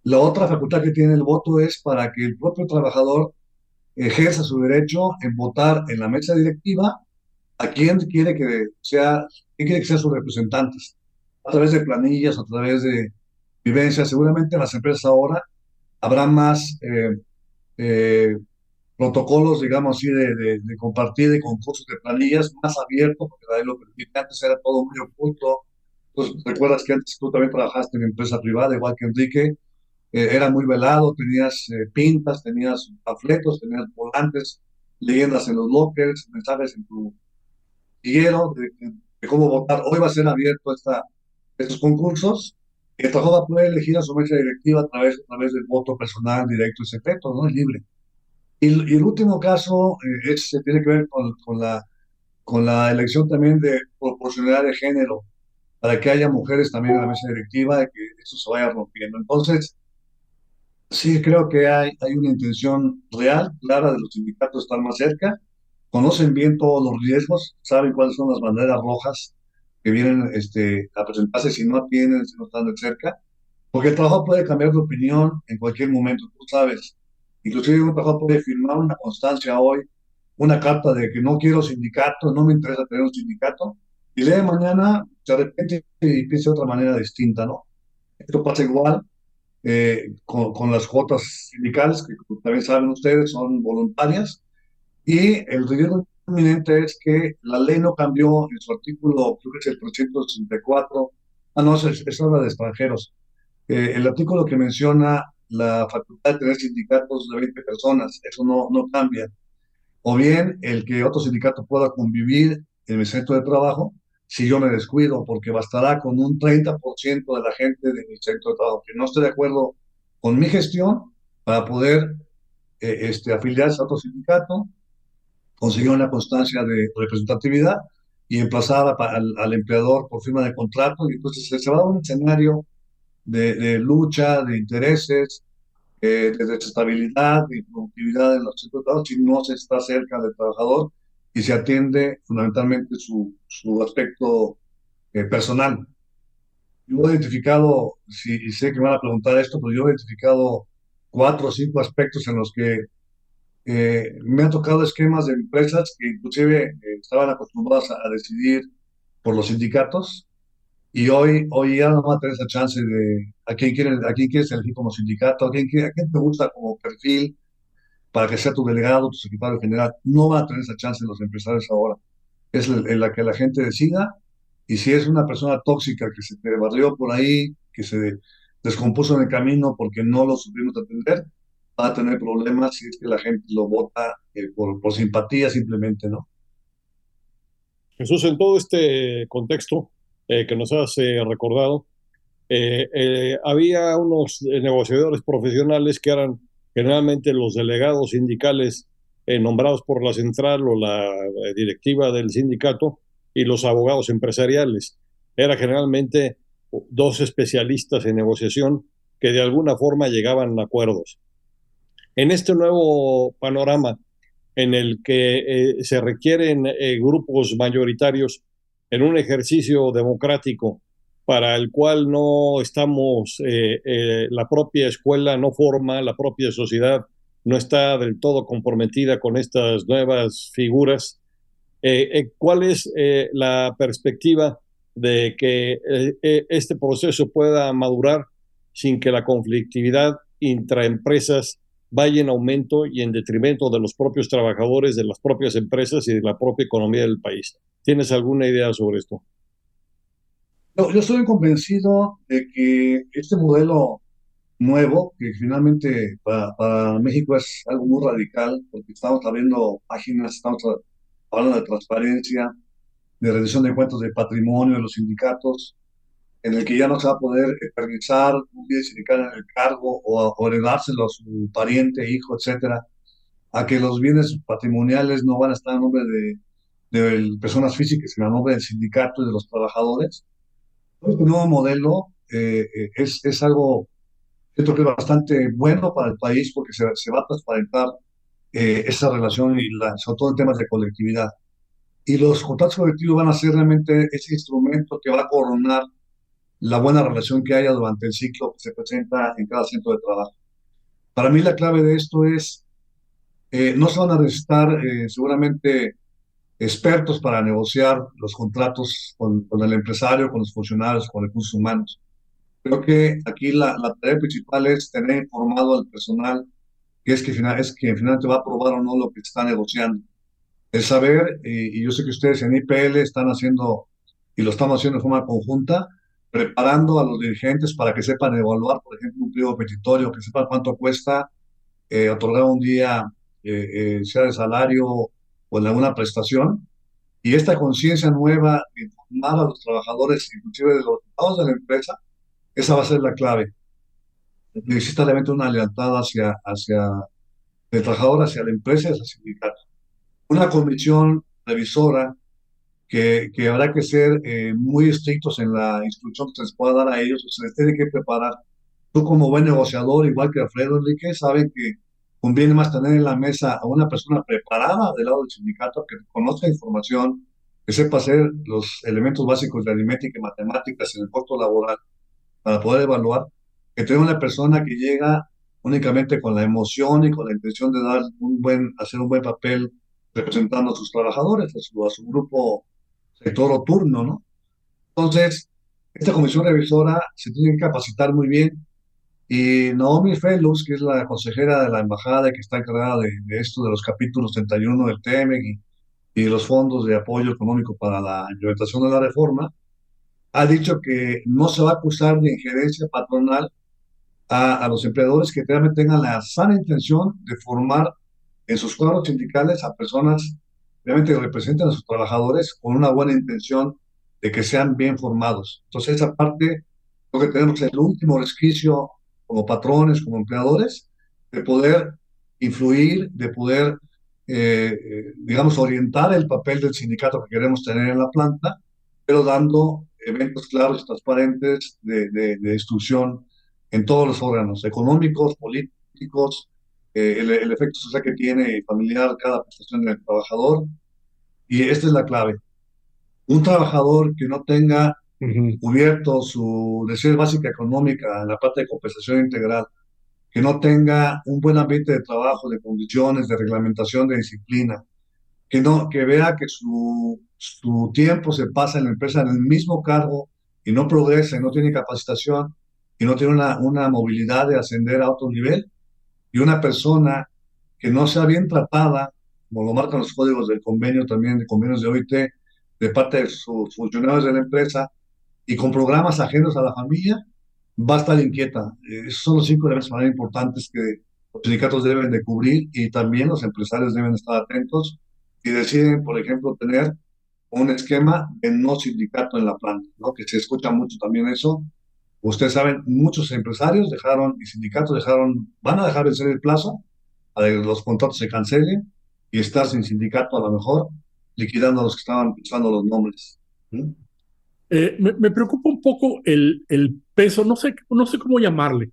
La otra facultad que tiene el voto es para que el propio trabajador ejerza su derecho en votar en la mesa directiva a quién quiere que sean sus representantes, a través de planillas, a través de vivencias. Seguramente en las empresas ahora habrá más eh, protocolos, digamos así, de compartir de concursos de planillas más abiertos, porque la ley lo permite. Antes era todo muy oculto. Pues recuerdas que antes tú también trabajaste en empresa privada, igual que Enrique, era muy velado, tenías pintas, tenías panfletos, tenías volantes, leyendas en los lockers, mensajes en tu siguieron de cómo votar. Hoy va a ser abierto estos concursos. El trabajador va a poder elegir a su mesa directiva a través del voto personal, directo y secreto, ¿no? Es libre. Y el último caso tiene que ver con la elección también de proporcionalidad de género, para que haya mujeres también en la mesa directiva y que eso se vaya rompiendo. Entonces, sí, creo que hay una intención real, clara de los sindicatos estar más cerca, conocen bien todos los riesgos, saben cuáles son las banderas rojas que vienen a presentarse si no atienden, si no están de cerca, porque el trabajo puede cambiar de opinión en cualquier momento, tú sabes. Inclusive un trabajador puede firmar una constancia hoy, una carta de que no quiero sindicato, no me interesa tener un sindicato, y de mañana se arrepiente y piensa de otra manera distinta, ¿no? Esto pasa igual con las cuotas sindicales, que como también saben ustedes son voluntarias, y el riesgo inminente es que la ley no cambió en su artículo, creo que es el 364, no, es habla de extranjeros. El artículo que menciona la facultad de tener sindicatos de 20 personas, eso no cambia. O bien el que otro sindicato pueda convivir en mi centro de trabajo si yo me descuido, porque bastará con un 30% de la gente de mi centro de trabajo que no esté de acuerdo con mi gestión para poder afiliarse a otro sindicato conseguir una constancia de representatividad y emplazar al empleador por firma de contrato, y entonces se va a dar un escenario de lucha, de intereses, de desestabilidad, de productividad en los centros de trabajo si no se está cerca del trabajador y se atiende fundamentalmente su aspecto personal. Yo he identificado, y sé que me van a preguntar esto, pero yo he identificado 4 o 5 aspectos en los que me han tocado esquemas de empresas que inclusive estaban acostumbradas a decidir por los sindicatos, y hoy ya no va a tener esa chance de a quién quieres elegir como sindicato, a quién te gusta como perfil para que sea tu delegado, tu secretario general. No va a tener esa chance los empresarios ahora. Es en la que la gente decida, y si es una persona tóxica que se te barrió por ahí, que se descompuso en el camino porque no lo supimos atender, va a tener problemas si es que la gente lo vota por simpatía simplemente, ¿no? Jesús, en todo este contexto que nos has recordado, había unos negociadores profesionales que eran generalmente los delegados sindicales nombrados por la central o la directiva del sindicato, y los abogados empresariales. Era generalmente 2 especialistas en negociación que de alguna forma llegaban a acuerdos. En este nuevo panorama en el que se requieren grupos mayoritarios en un ejercicio democrático para el cual no estamos, la propia escuela no forma, la propia sociedad no está del todo comprometida con estas nuevas figuras. ¿Cuál es la perspectiva de que este proceso pueda madurar sin que la conflictividad intraempresas vaya en aumento y en detrimento de los propios trabajadores, de las propias empresas y de la propia economía del país? ¿Tienes alguna idea sobre esto? Yo estoy convencido de que este modelo nuevo, que finalmente para México es algo muy radical, porque estamos abriendo páginas, estamos hablando de transparencia, de rendición de cuentas de patrimonio de los sindicatos, en el que ya no se va a poder permitir un bien sindical en el cargo o heredárselo a su pariente, hijo, etcétera, a que los bienes patrimoniales no van a estar a nombre de personas físicas, sino a nombre del sindicato y de los trabajadores. Este nuevo modelo es algo, yo creo que es bastante bueno para el país, porque se va a transparentar esa relación y sobre todo en temas de colectividad. Y los contratos colectivos van a ser realmente ese instrumento que va a coronar la buena relación que haya durante el ciclo que se presenta en cada centro de trabajo. Para mí la clave de esto es, no se van a necesitar seguramente expertos para negociar los contratos con el empresario, con los funcionarios, con recursos humanos. Creo que aquí la tarea principal es tener informado al personal es que finalmente va a aprobar o no lo que se está negociando. El saber, y yo sé que ustedes en IPL están haciendo, y lo estamos haciendo de forma conjunta, preparando a los dirigentes para que sepan evaluar, por ejemplo, un pliego petitorio, que sepan cuánto cuesta otorgar un día, sea de salario o en alguna prestación. Y esta conciencia nueva de informar a los trabajadores, inclusive de los resultados de la empresa, esa va a ser la clave. Necesita realmente una lealtad hacia el trabajador, hacia la empresa y hacia el sindicato. Una comisión revisora que habrá que ser muy estrictos en la instrucción que se les pueda dar a ellos, se les tiene que preparar. Tú como buen negociador, igual que Alfredo Enrique, saben que conviene más tener en la mesa a una persona preparada del lado del sindicato, que conozca información, que sepa hacer los elementos básicos de aritmética y matemáticas en el costo laboral para poder evaluar, que tener una persona que llega únicamente con la emoción y con la intención de hacer un buen papel representando a sus trabajadores, a su grupo, sector o turno, ¿no? Entonces, esta comisión revisora se tiene que capacitar muy bien, y Naomi Fellows, que es la consejera de la embajada y que está encargada de esto, de los capítulos 31 del TEMEC y los fondos de apoyo económico para la implementación de la reforma, ha dicho que no se va a acusar de injerencia patronal a los empleadores que realmente tengan la sana intención de formar en sus cuadros sindicales a personas que realmente representen a sus trabajadores con una buena intención de que sean bien formados. Entonces, esa parte, creo que tenemos el último resquicio como patrones, como empleadores, de poder influir, de poder digamos, orientar el papel del sindicato que queremos tener en la planta, pero dando eventos claros y transparentes de instrucción en todos los órganos, económicos, políticos, el efecto social que tiene familiar cada prestación del trabajador. Y esta es la clave. Un trabajador que no tenga cubierto su necesidad básica económica en la parte de compensación integral, que no tenga un buen ambiente de trabajo, de condiciones, de reglamentación, de disciplina, que vea que su tiempo se pasa en la empresa en el mismo cargo y no progresa, y no tiene capacitación y no tiene una movilidad de ascender a otro nivel, y una persona que no sea bien tratada, como lo marcan los códigos del convenio también, de convenios de OIT, de parte de sus funcionarios de la empresa, y con programas ajenos a la familia, va a estar inquieta. Esos son los 5 elementos más importantes que los sindicatos deben de cubrir, y también los empresarios deben estar atentos y deciden, por ejemplo, tener un esquema de no sindicato en la planta, ¿no? Que se escucha mucho también eso. Ustedes saben, muchos empresarios dejaron y sindicatos van a dejar vencer el plazo a que los contratos se cancelen y estar sin sindicato, a lo mejor liquidando a los que estaban usando los nombres. ¿Mm? Me preocupa un poco el peso, no sé cómo llamarle.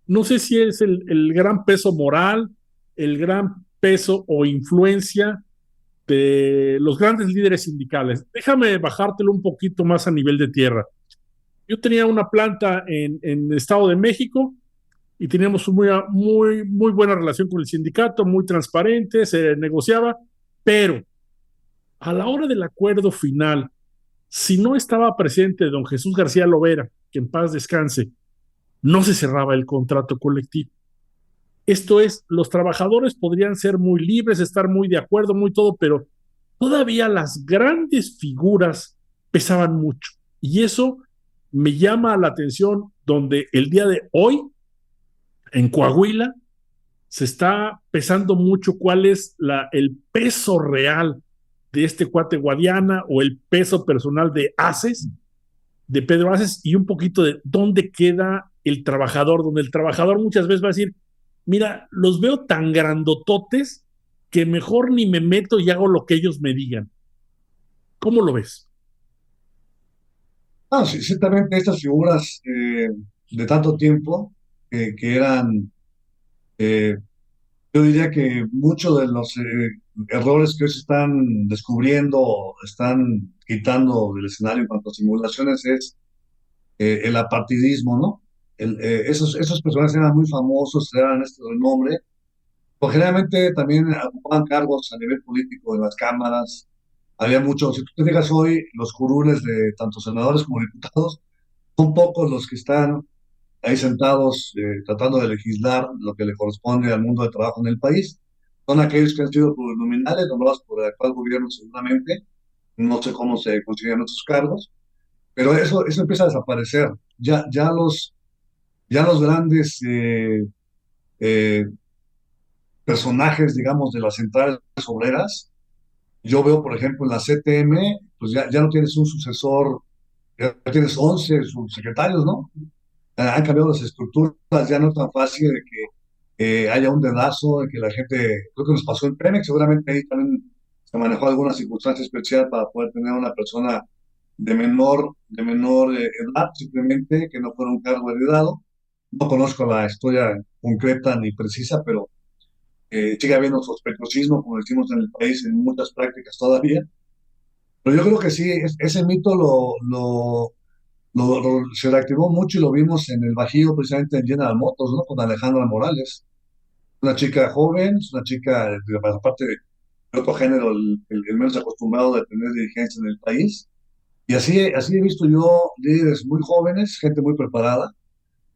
No sé si es el gran peso moral, el gran peso o influencia de los grandes líderes sindicales. Déjame bajártelo un poquito más a nivel de tierra. Yo tenía una planta en el Estado de México y teníamos muy buena relación con el sindicato, muy transparente, se negociaba, pero a la hora del acuerdo final, si no estaba presente don Jesús García Lovera, que en paz descanse, no se cerraba el contrato colectivo. Esto es, los trabajadores podrían ser muy libres, estar muy de acuerdo, muy todo, pero todavía las grandes figuras pesaban mucho. Y eso me llama la atención donde el día de hoy, en Coahuila, se está pesando mucho cuál es el peso real de este cuate Guadiana o el peso personal de Aces, de Pedro Aces, y un poquito de dónde queda el trabajador, donde el trabajador muchas veces va a decir, mira, los veo tan grandototes que mejor ni me meto y hago lo que ellos me digan. ¿Cómo lo ves? Sí, ciertamente estas figuras de tanto tiempo que eran, eh, yo diría que muchos de los errores que hoy se están descubriendo o están quitando del escenario en cuanto a simulaciones es el apartidismo, ¿no? Esos personajes eran muy famosos, eran este renombre, pues generalmente también ocupaban cargos a nivel político en las cámaras. Había muchos, si tú te fijas hoy, los curules de tanto senadores como diputados, son pocos los que están ahí sentados tratando de legislar lo que le corresponde al mundo de trabajo en el país. Son aquellos que han sido plurinominales, nombrados por el actual gobierno seguramente, no sé cómo se consiguen otros cargos, pero eso empieza a desaparecer. Ya los grandes eh, personajes, digamos, de las centrales obreras, yo veo, por ejemplo, en la CTM, pues ya no tienes un sucesor, ya tienes 11 subsecretarios, ¿no? Han cambiado las estructuras, ya no es tan fácil de que haya un dedazo, de que la gente, creo que nos pasó en Pemex, seguramente ahí también se manejó alguna circunstancia especial para poder tener una persona de menor edad, simplemente, que no fuera un cargo heredado. No conozco la historia concreta ni precisa, pero sigue habiendo sospechosismo, como decimos en el país, en muchas prácticas todavía. Pero yo creo que sí, ese mito se reactivó mucho, y lo vimos en el Bajío, precisamente en General Motors, ¿no? Con Alejandra Morales. Una chica joven, es una chica, aparte de otro género, el menos acostumbrado de tener dirigencia en el país. Y así he visto yo líderes muy jóvenes, gente muy preparada,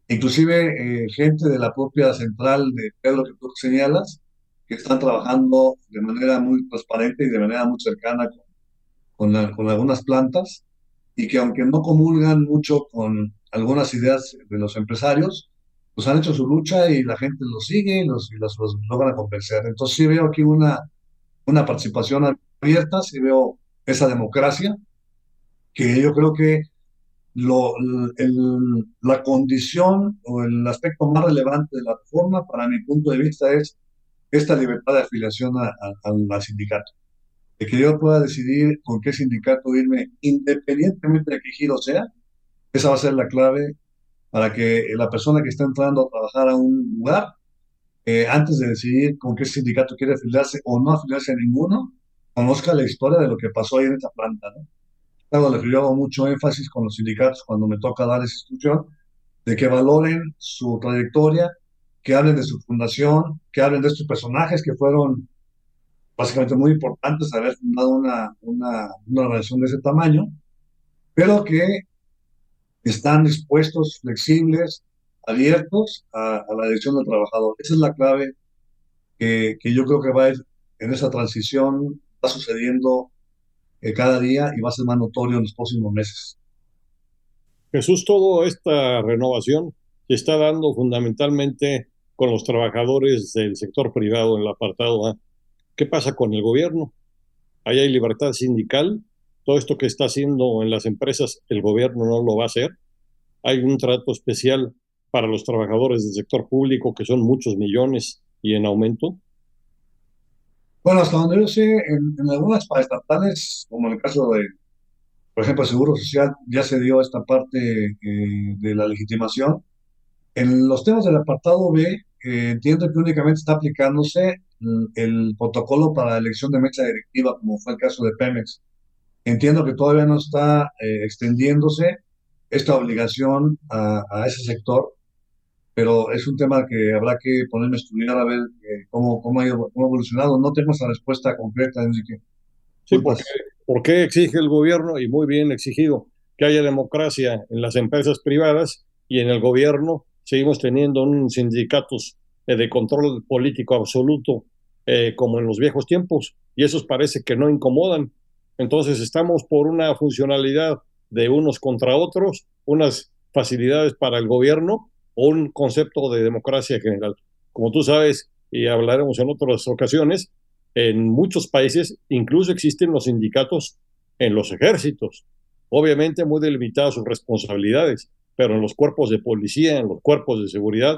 inclusive gente de la propia central de Pedro que tú señalas, que están trabajando de manera muy transparente y de manera muy cercana con algunas plantas, y que aunque no comulgan mucho con algunas ideas de los empresarios, pues han hecho su lucha y la gente los sigue y los logra convencer. Entonces sí veo aquí una participación abierta, sí veo esa democracia, que yo creo que la condición o el aspecto más relevante de la reforma, para mi punto de vista, es esta libertad de afiliación al sindicato, de que yo pueda decidir con qué sindicato irme independientemente de qué giro sea. Esa va a ser la clave para que la persona que está entrando a trabajar a un lugar, antes de decidir con qué sindicato quiere afiliarse o no afiliarse a ninguno, conozca la historia de lo que pasó ahí en esta planta, ¿no? Claro, le yo hago mucho énfasis con los sindicatos cuando me toca dar esa instrucción, de que valoren su trayectoria, que hablen de su fundación, que hablen de estos personajes que fueron básicamente muy importantes haber fundado una organización de ese tamaño, pero que están dispuestos, flexibles, abiertos a la dirección del trabajador. Esa es la clave que yo creo que va a ir en esa transición, va sucediendo cada día y va a ser más notorio en los próximos meses. Jesús, toda esta renovación se está dando fundamentalmente con los trabajadores del sector privado en el apartado A. ¿Qué pasa con el gobierno? Ahí hay libertad sindical. Todo esto que está haciendo en las empresas, el gobierno no lo va a hacer. Hay un trato especial para los trabajadores del sector público, que son muchos millones y en aumento. Bueno, hasta donde yo sé, en algunas paraestatales, como en el caso de, por ejemplo, el Seguro Social, ya se dio esta parte de la legitimación. En los temas del apartado B, entiendo que únicamente está aplicándose el protocolo para la elección de mesa directiva, como fue el caso de Pemex. Entiendo que todavía no está extendiéndose esta obligación a ese sector, pero es un tema que habrá que ponerme a estudiar a ver cómo ha evolucionado. No tengo esa respuesta concreta, Enrique. Sí, ¿por qué exige el gobierno, y muy bien exigido, que haya democracia en las empresas privadas y en el gobierno seguimos teniendo un sindicatos de control político absoluto como en los viejos tiempos? Y esos parece que no incomodan. Entonces estamos por una funcionalidad de unos contra otros, unas facilidades para el gobierno o un concepto de democracia general. Como tú sabes, y hablaremos en otras ocasiones, en muchos países incluso existen los sindicatos en los ejércitos, obviamente muy delimitadas sus responsabilidades, pero en los cuerpos de policía, en los cuerpos de seguridad,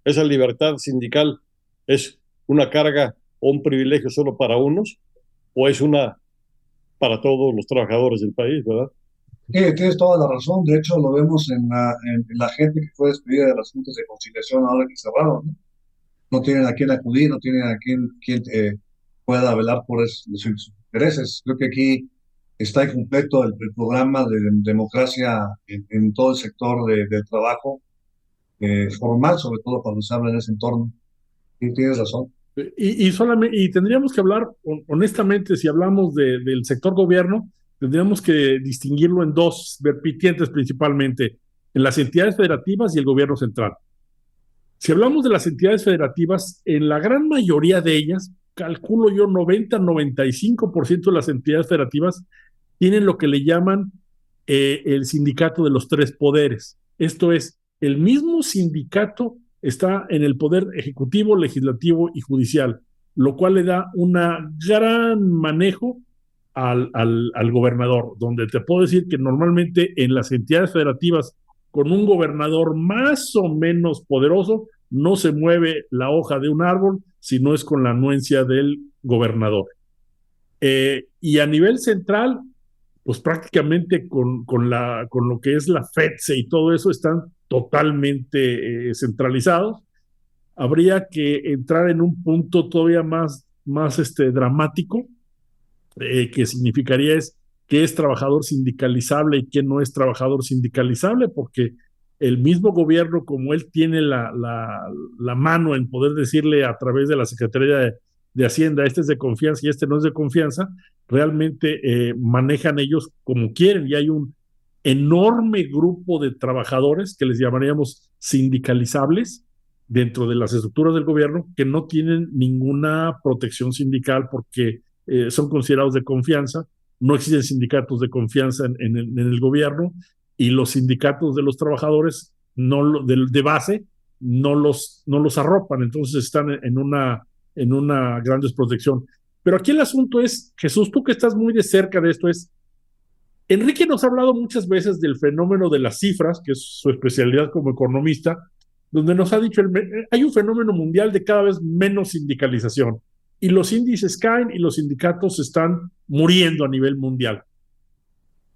esa libertad sindical es una carga o un privilegio solo para unos, o es una para todos los trabajadores del país, ¿verdad? Sí, tienes toda la razón. De hecho, lo vemos en la gente que fue despedida de las juntas de conciliación ahora que cerraron, ¿no? No tienen a quién acudir, no tienen a quién pueda velar por sus intereses. Creo que aquí está incompleto el programa de democracia en todo el sector del trabajo formal, sobre todo cuando se habla en ese entorno. Sí, tienes razón. Y tendríamos que hablar, honestamente, si hablamos del sector gobierno, tendríamos que distinguirlo en dos vertientes principalmente, en las entidades federativas y el gobierno central. Si hablamos de las entidades federativas, en la gran mayoría de ellas, calculo yo 90-95% de las entidades federativas tienen lo que le llaman el sindicato de los tres poderes. Esto es, el mismo sindicato está en el poder ejecutivo, legislativo y judicial, lo cual le da un gran manejo al gobernador, donde te puedo decir que normalmente en las entidades federativas, con un gobernador más o menos poderoso, no se mueve la hoja de un árbol si no es con la anuencia del gobernador. Y a nivel central, pues prácticamente con lo que es la FEDSE y todo eso están totalmente centralizados. Habría que entrar en un punto todavía más dramático, que significaría es qué es trabajador sindicalizable y qué no es trabajador sindicalizable, porque el mismo gobierno, como él tiene la mano en poder decirle a través de la Secretaría de Hacienda, este es de confianza y este no es de confianza, realmente manejan ellos como quieren, y hay un enorme grupo de trabajadores que les llamaríamos sindicalizables dentro de las estructuras del gobierno que no tienen ninguna protección sindical porque son considerados de confianza, no existen sindicatos de confianza en el gobierno, y los sindicatos de los trabajadores de base no los arropan, entonces están en una gran desprotección. Pero aquí el asunto es, Jesús, tú que estás muy de cerca de esto, Enrique nos ha hablado muchas veces del fenómeno de las cifras, que es su especialidad como economista, donde nos ha dicho, hay un fenómeno mundial de cada vez menos sindicalización y los índices caen y los sindicatos están muriendo a nivel mundial.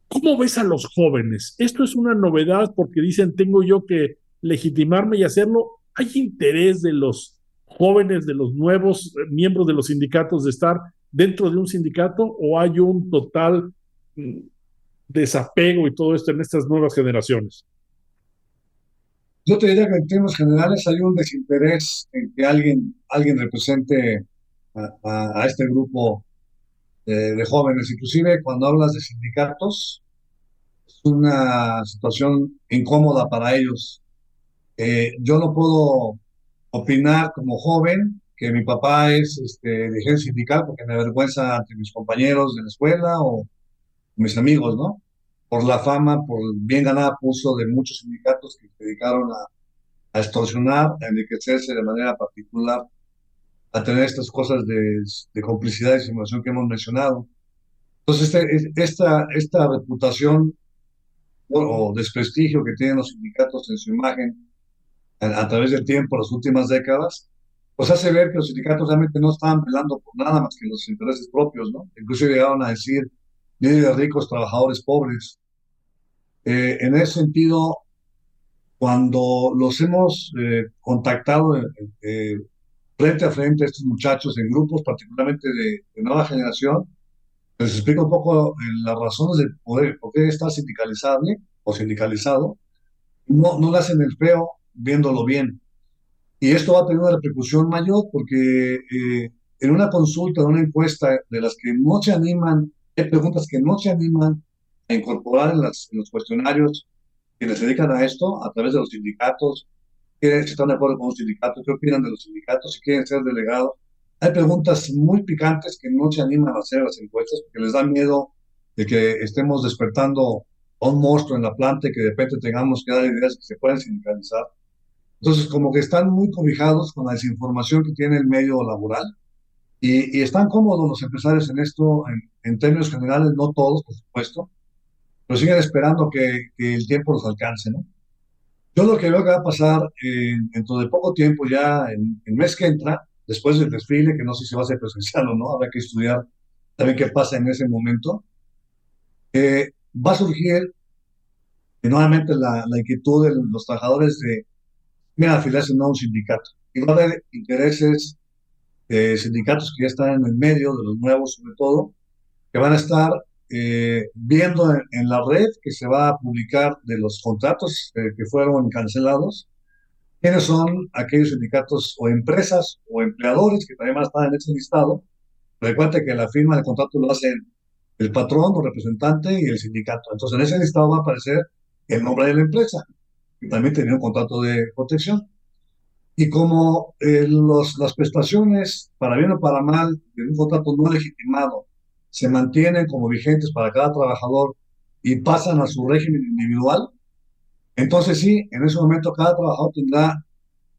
¿Cómo ves a los jóvenes? Esto es una novedad porque dicen, tengo yo que legitimarme y hacerlo. ¿Hay interés de los jóvenes, de los nuevos miembros de los sindicatos de estar dentro de un sindicato o hay un total desapego y todo esto en estas nuevas generaciones? Yo te diría que en términos generales hay un desinterés en que alguien represente a este grupo de jóvenes. Inclusive cuando hablas de sindicatos, es una situación incómoda para ellos. Yo no puedo opinar como joven que mi papá es dirigente sindical porque me avergüenza ante mis compañeros de la escuela o mis amigos, ¿no? Por la fama, por el bien ganada pulso de muchos sindicatos que se dedicaron a extorsionar, a enriquecerse de manera particular, a tener estas cosas de complicidad y simulación que hemos mencionado. Entonces, esta reputación o desprestigio que tienen los sindicatos en su imagen a través del tiempo, las últimas décadas, pues hace ver que los sindicatos realmente no estaban velando por nada más que los intereses propios, ¿no? Incluso llegaron a decir, líderes ricos, trabajadores pobres. En ese sentido, cuando los hemos contactado frente a frente a estos muchachos en grupos, particularmente de nueva generación, les explico un poco las razones de por qué está sindicalizable o sindicalizado. No le hacen el feo viéndolo bien. Y esto va a tener una repercusión mayor porque en una consulta, en una encuesta de las que no se animan, hay preguntas que no se animan a incorporar en los cuestionarios que les dedican a esto a través de los sindicatos, si están de acuerdo con los sindicatos, qué opinan de los sindicatos, si quieren ser delegados. Hay preguntas muy picantes que no se animan a hacer las encuestas porque les da miedo de que estemos despertando a un monstruo en la planta y que de repente tengamos que dar ideas que se pueden sindicalizar. Entonces, como que están muy cobijados con la desinformación que tiene el medio laboral y están cómodos los empresarios en esto, en términos generales, no todos, por supuesto, pero siguen esperando que el tiempo los alcance, ¿no? Yo lo que veo que va a pasar dentro de poco tiempo, ya en el mes que entra, después del desfile, que no sé si va a ser presencial o no, habrá que estudiar también qué pasa en ese momento, va a surgir nuevamente la inquietud de los trabajadores de afiliarse a un sindicato. Y va a haber intereses sindicatos que ya están en el medio, de los nuevos sobre todo, que van a estar viendo en la red que se va a publicar de los contratos que fueron cancelados, quiénes son aquellos sindicatos o empresas o empleadores que también van a estar en ese listado. Recuerda que la firma de contrato lo hacen el patrón o representante y el sindicato. Entonces en ese listado va a aparecer el nombre de la empresa, que también tenía un contrato de protección. Y como las prestaciones, para bien o para mal, de un contrato no legitimado, se mantienen como vigentes para cada trabajador y pasan a su régimen individual, entonces sí, en ese momento cada trabajador tendrá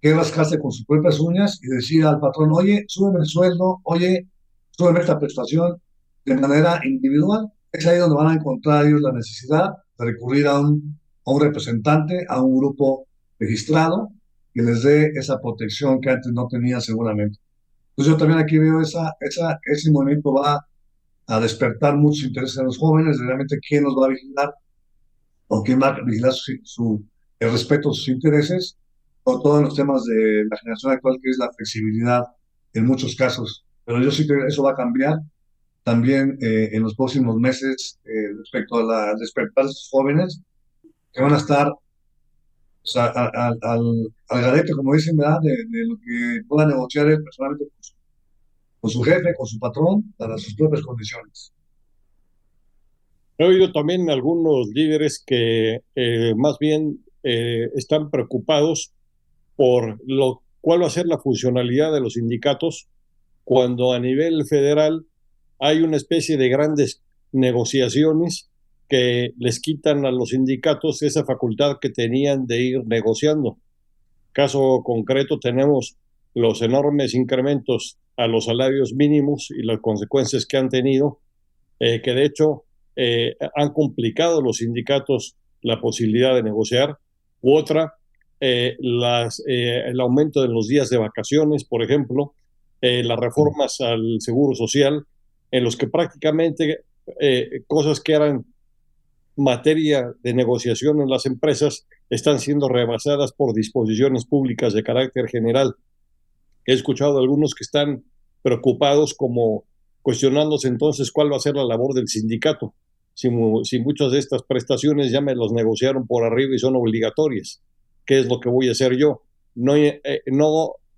que rascarse con sus propias uñas y decir al patrón, oye, súbeme el sueldo, oye, súbeme esta prestación de manera individual. Es ahí donde van a encontrar ellos la necesidad de recurrir a un representante, a un grupo registrado que les dé esa protección que antes no tenían seguramente. Entonces yo también aquí veo ese movimiento va a despertar muchos intereses en los jóvenes, de realmente quién los va a vigilar o quién va a vigilar el respeto a sus intereses, o todos los temas de la generación actual, que es la flexibilidad en muchos casos. Pero yo sí creo que eso va a cambiar también en los próximos meses respecto al despertar de estos jóvenes que van a estar o sea, al garete, como dicen, ¿verdad? De lo que pueda negociar él personalmente con su jefe, con su patrón, para sus propias condiciones. He oído también algunos líderes que más bien están preocupados por cuál va a ser la funcionalidad de los sindicatos cuando a nivel federal hay una especie de grandes negociaciones que les quitan a los sindicatos esa facultad que tenían de ir negociando. Caso concreto, tenemos los enormes incrementos a los salarios mínimos y las consecuencias que han tenido, que de hecho han complicado los sindicatos la posibilidad de negociar. U otra, el aumento de los días de vacaciones, por ejemplo, las reformas al Seguro Social, en los que prácticamente cosas que eran materia de negociación en las empresas están siendo rebasadas por disposiciones públicas de carácter general. He escuchado a algunos que están preocupados, como cuestionándose entonces cuál va a ser la labor del sindicato, si muchas de estas prestaciones ya me las negociaron por arriba y son obligatorias. ¿Qué es lo que voy a hacer yo? No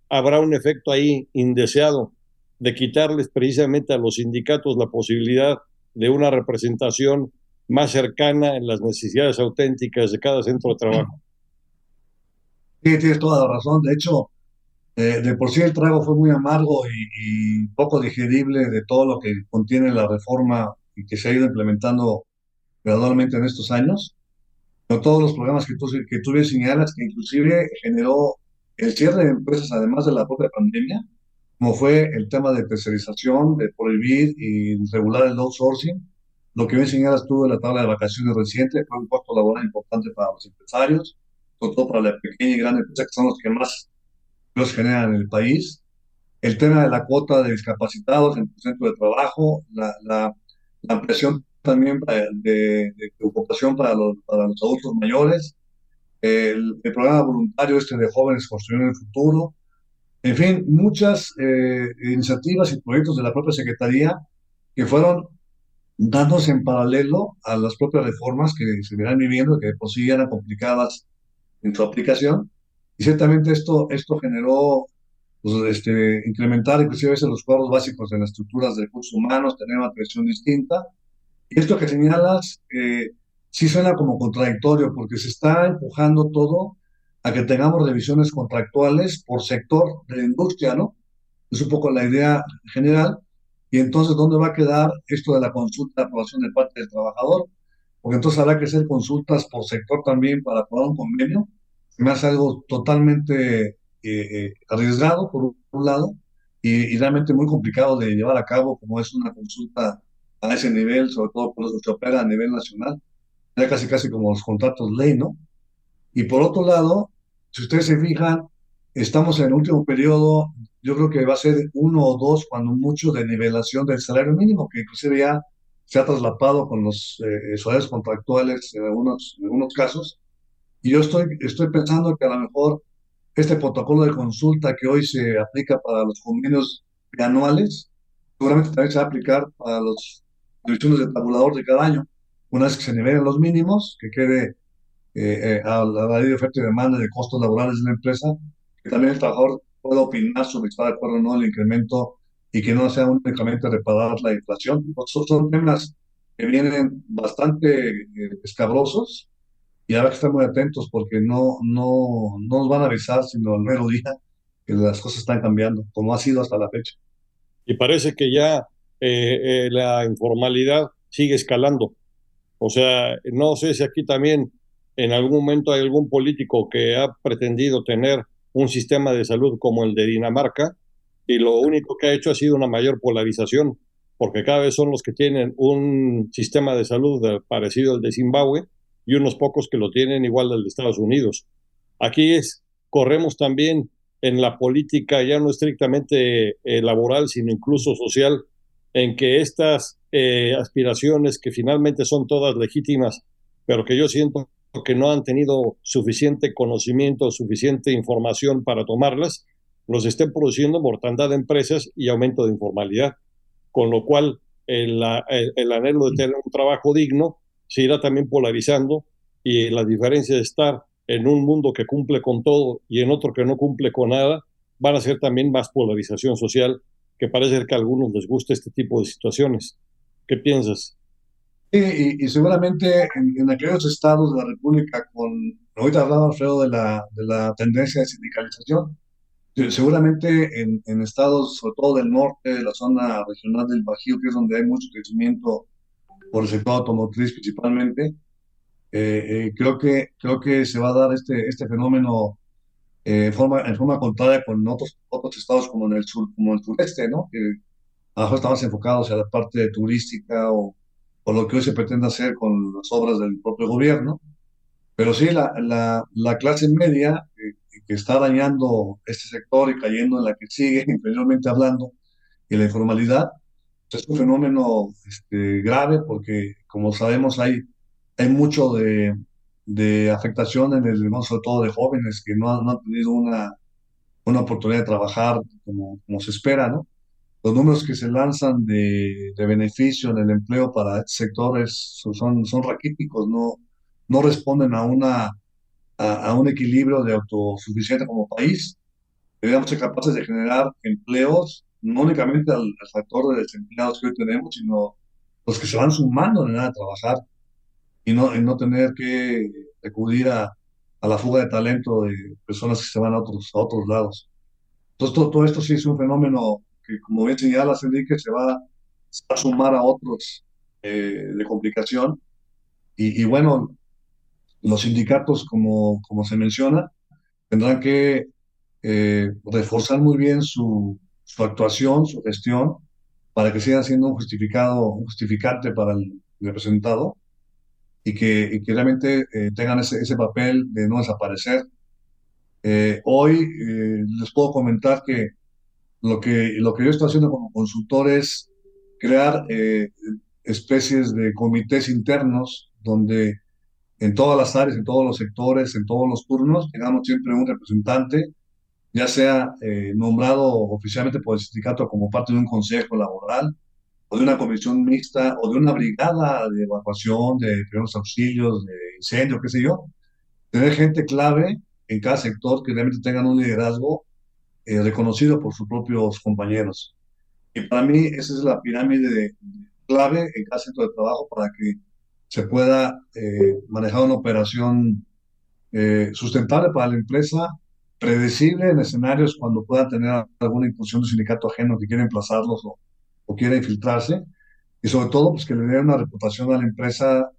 habrá un efecto ahí indeseado de quitarles precisamente a los sindicatos la posibilidad de una representación más cercana en las necesidades auténticas de cada centro de trabajo. Sí, tienes toda la razón. De hecho, de por sí el trago fue muy amargo y poco digerible de todo lo que contiene la reforma y que se ha ido implementando gradualmente en estos años. Con todos los programas que tú bien señalas, que inclusive generó el cierre de empresas, además de la propia pandemia, como fue el tema de tercerización, de prohibir y regular el outsourcing. Lo que bien señalas tú de la tabla de vacaciones reciente fue un costo laboral importante para los empresarios, sobre todo para la pequeña y gran empresa, que son los que más los generan en el país. El tema de la cuota de discapacitados en el centro de trabajo, la ampliación también de ocupación para los adultos mayores, el programa voluntario de jóvenes construyendo el futuro, en fin, muchas iniciativas y proyectos de la propia Secretaría que fueron dándose en paralelo a las propias reformas que se irán viviendo, que de por sí eran complicadas en su aplicación. Y ciertamente esto generó pues, incrementar inclusive a veces los cuadros básicos de las estructuras de recursos humanos, tener una atención distinta. Y esto que señalas sí suena como contradictorio porque se está empujando todo a que tengamos revisiones contractuales por sector de la industria, ¿no? Es un poco la idea general. Y entonces, ¿dónde va a quedar esto de la consulta de aprobación de parte del trabajador? Porque entonces habrá que hacer consultas por sector también para aprobar un convenio. Me hace algo totalmente arriesgado, por un lado, y realmente muy complicado de llevar a cabo, como es una consulta a ese nivel, sobre todo por los que opera a nivel nacional. Ya casi casi como los contratos ley, ¿no? Y por otro lado, si ustedes se fijan, estamos en el último periodo, yo creo que va a ser uno o dos, cuando mucho, de nivelación del salario mínimo, que inclusive ya se ha traslapado con los salarios contractuales en algunos casos. Y yo estoy pensando que a lo mejor este protocolo de consulta que hoy se aplica para los convenios anuales, seguramente también se va a aplicar para las revisiones de tabulador de cada año. Una vez que se nivelen los mínimos, que quede a la ley de oferta y demanda de costos laborales de la empresa, que también el trabajador pueda opinar sobre si está de acuerdo o no el incremento y que no sea únicamente reparar la inflación. Son temas que vienen bastante escabrosos y habrá que estar muy atentos porque no nos van a avisar sino al mero día que las cosas están cambiando, como ha sido hasta la fecha. Y parece que ya la informalidad sigue escalando. O sea, no sé si aquí también en algún momento hay algún político que ha pretendido tener un sistema de salud como el de Dinamarca y lo único que ha hecho ha sido una mayor polarización, porque cada vez son los que tienen un sistema de salud parecido al de Zimbabue y unos pocos que lo tienen igual al de Estados Unidos. Aquí corremos también en la política ya no estrictamente laboral, sino incluso social, en que estas aspiraciones, que finalmente son todas legítimas, pero que yo siento que no han tenido suficiente conocimiento, suficiente información para tomarlas, los estén produciendo mortandad de empresas y aumento de informalidad, con lo cual el anhelo de tener un trabajo digno se irá también polarizando y la diferencia de estar en un mundo que cumple con todo y en otro que no cumple con nada, van a ser también más polarización social, que parece que a algunos les gusta este tipo de situaciones. ¿Qué piensas? Sí, y seguramente en aquellos estados de la República ahorita hablaba Alfredo de la tendencia de sindicalización, seguramente en estados, sobre todo del norte, de la zona regional del Bajío, que es donde hay mucho crecimiento por el sector automotriz principalmente, creo que se va a dar este fenómeno en forma contraria con otros estados como en el sur, como el sureste, ¿no? Que a lo mejor están más enfocados hacia la parte turística o lo que hoy se pretende hacer con las obras del propio gobierno. Pero sí, la clase media que está dañando este sector y cayendo en la que sigue, inferiormente hablando, y la informalidad, pues, es un fenómeno grave porque, como sabemos, hay mucho de afectación en el, ¿no? Sobre todo de jóvenes que no han tenido una oportunidad de trabajar como se espera, ¿no? Los números que se lanzan de beneficio en el empleo para este sector son raquíticos, no responden a un equilibrio de autosuficiencia como país. Deberíamos ser capaces de generar empleos, no únicamente al factor de desempleados que hoy tenemos, sino los que se van sumando en la edad de trabajar y no tener que acudir a la fuga de talento de personas que se van a otros lados. Entonces, todo esto sí es un fenómeno que, como bien señalas, Enrique, se va a sumar a otros de complicación. Y bueno, los sindicatos, como se menciona, tendrán que reforzar muy bien su actuación, su gestión, para que siga siendo un justificante para el representado y que realmente tengan ese papel de no desaparecer. Hoy les puedo comentar que lo que yo estoy haciendo como consultor es crear especies de comités internos donde en todas las áreas, en todos los sectores, en todos los turnos, tengamos siempre un representante, ya sea nombrado oficialmente por el sindicato como parte de un consejo laboral, o de una comisión mixta, o de una brigada de evacuación, de primeros auxilios, de incendio, qué sé yo. Tener gente clave en cada sector que realmente tengan un liderazgo reconocido por sus propios compañeros. Y para mí esa es la pirámide clave en cada centro de trabajo para que se pueda manejar una operación sustentable para la empresa, predecible en escenarios cuando pueda tener alguna impulsión de un sindicato ajeno que quiera emplazarlos o quiera infiltrarse, y sobre todo pues que le dé una reputación a la empresa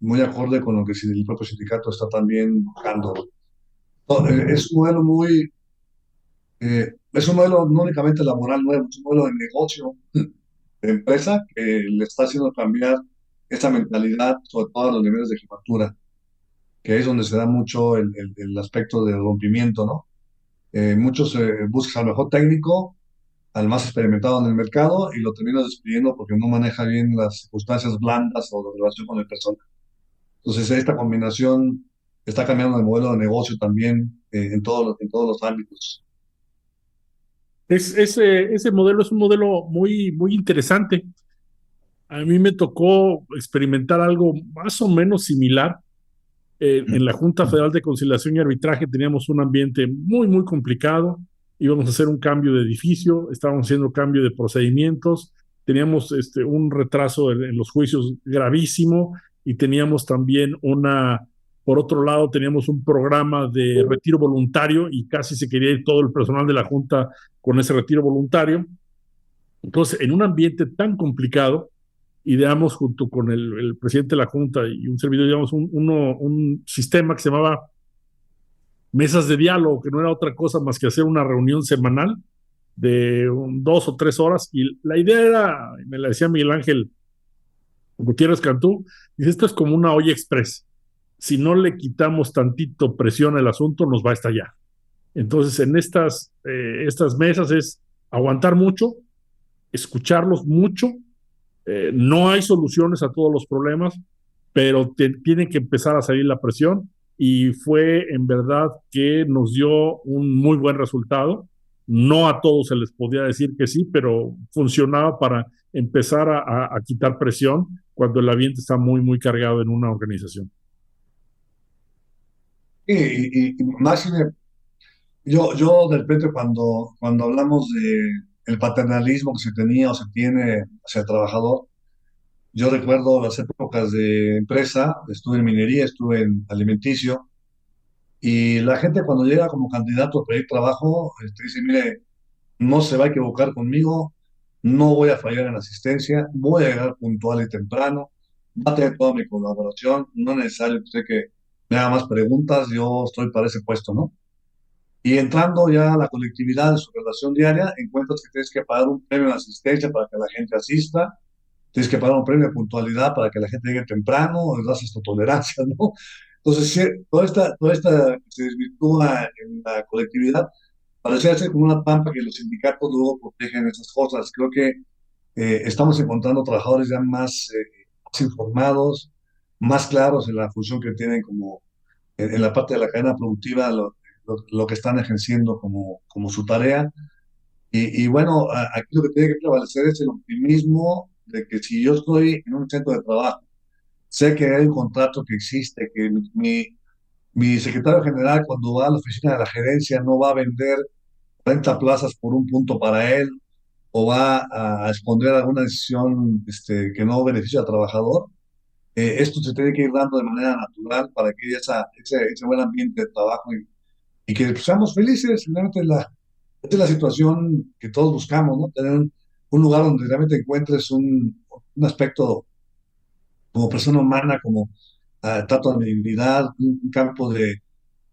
muy acorde con lo que si el propio sindicato está también buscando. No, es un modelo no únicamente laboral nuevo, es un modelo de negocio, de empresa que le está haciendo cambiar esa mentalidad, sobre todo a los niveles de jefatura, que es donde se da mucho el aspecto de rompimiento, ¿no? Muchos buscan al mejor técnico, al más experimentado en el mercado y lo terminan despidiendo porque no maneja bien las circunstancias blandas o de relación con el personal. Entonces, esta combinación está cambiando el modelo de negocio también en todos los ámbitos. Ese modelo es un modelo muy, muy interesante. A mí me tocó experimentar algo más o menos similar. En la Junta Federal de Conciliación y Arbitraje teníamos un ambiente muy, muy complicado. Íbamos a hacer un cambio de edificio, estábamos haciendo cambio de procedimientos, teníamos un retraso en los juicios gravísimo y teníamos también por otro lado, teníamos un programa de retiro voluntario y casi se quería ir todo el personal de la Junta con ese retiro voluntario. Entonces, en un ambiente tan complicado, ideamos junto con el presidente de la Junta y un servidor, digamos, un sistema que se llamaba mesas de diálogo, que no era otra cosa más que hacer una reunión semanal de 2 o 3 horas. Y la idea era, me la decía Miguel Ángel Gutiérrez Cantú, dice, esto es como una olla express. Si no le quitamos tantito presión al asunto, nos va a estallar. Entonces, en estas mesas es aguantar mucho, escucharlos mucho. No hay soluciones a todos los problemas, pero tiene que empezar a salir la presión y fue en verdad que nos dio un muy buen resultado. No a todos se les podía decir que sí, pero funcionaba para empezar a quitar presión cuando el ambiente está muy, muy cargado en una organización. Y máxime, yo de repente cuando hablamos de el paternalismo que se tenía o se tiene hacia el trabajador, yo recuerdo las épocas de empresa, estuve en minería, estuve en alimenticio, y la gente cuando llega como candidato a pedir trabajo, dice, mire, no se va a equivocar conmigo, no voy a fallar en asistencia, voy a llegar puntual y temprano, va a tener toda mi colaboración, no es necesario que usted que me haga más preguntas, yo estoy para ese puesto, ¿no? Y entrando ya a la colectividad de su relación diaria, encuentras que tienes que pagar un premio de asistencia para que la gente asista, tienes que pagar un premio de puntualidad para que la gente llegue temprano, das hasta tolerancia, ¿no? Entonces, sí, toda esta que se desvirtúa en la colectividad, parece ser como una trampa que los sindicatos luego protegen esas cosas. Creo que estamos encontrando trabajadores ya más informados, más claros en la función que tienen como en la parte de la cadena productiva, lo que están ejerciendo como su tarea. Y bueno, aquí lo que tiene que prevalecer es el optimismo de que si yo estoy en un centro de trabajo, sé que hay un contrato que existe, que mi secretario general cuando va a la oficina de la gerencia no va a vender 30 plazas por un punto para él o va a esconder alguna decisión que no beneficia al trabajador. Esto se tiene que ir dando de manera natural para que haya ese buen ambiente de trabajo y que pues, seamos felices. Finalmente, esta es la situación que todos buscamos, ¿no? Tener un lugar donde realmente encuentres un aspecto como persona humana, como trato de dignidad, un campo de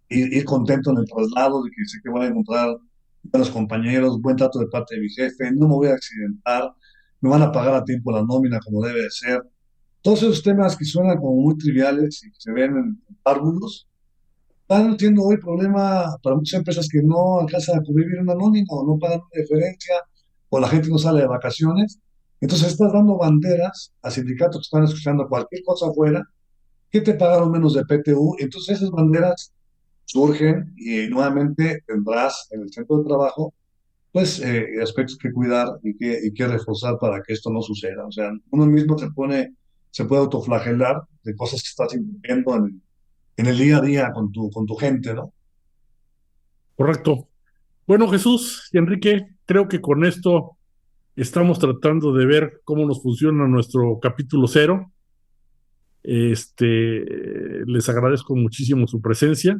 ir contento en el traslado, de que sé que voy a encontrar buenos compañeros, buen trato de parte de mi jefe, no me voy a accidentar, me van a pagar a tiempo la nómina como debe de ser. Todos esos temas que suenan como muy triviales y que se ven en párvulos, están siendo hoy problema para muchas empresas que no alcanzan a cubrir una nómina o no pagan una diferencia o la gente no sale de vacaciones. Entonces estás dando banderas a sindicatos que están escuchando cualquier cosa afuera, que te pagaron menos de PTU. Entonces esas banderas surgen y nuevamente tendrás en el centro de trabajo pues aspectos que cuidar y que reforzar para que esto no suceda. O sea, uno mismo se puede autoflagelar de cosas que estás incumpliendo en el día a día con tu gente, ¿no? Correcto. Bueno, Jesús y Enrique, creo que con esto estamos tratando de ver cómo nos funciona nuestro capítulo cero. Les agradezco muchísimo su presencia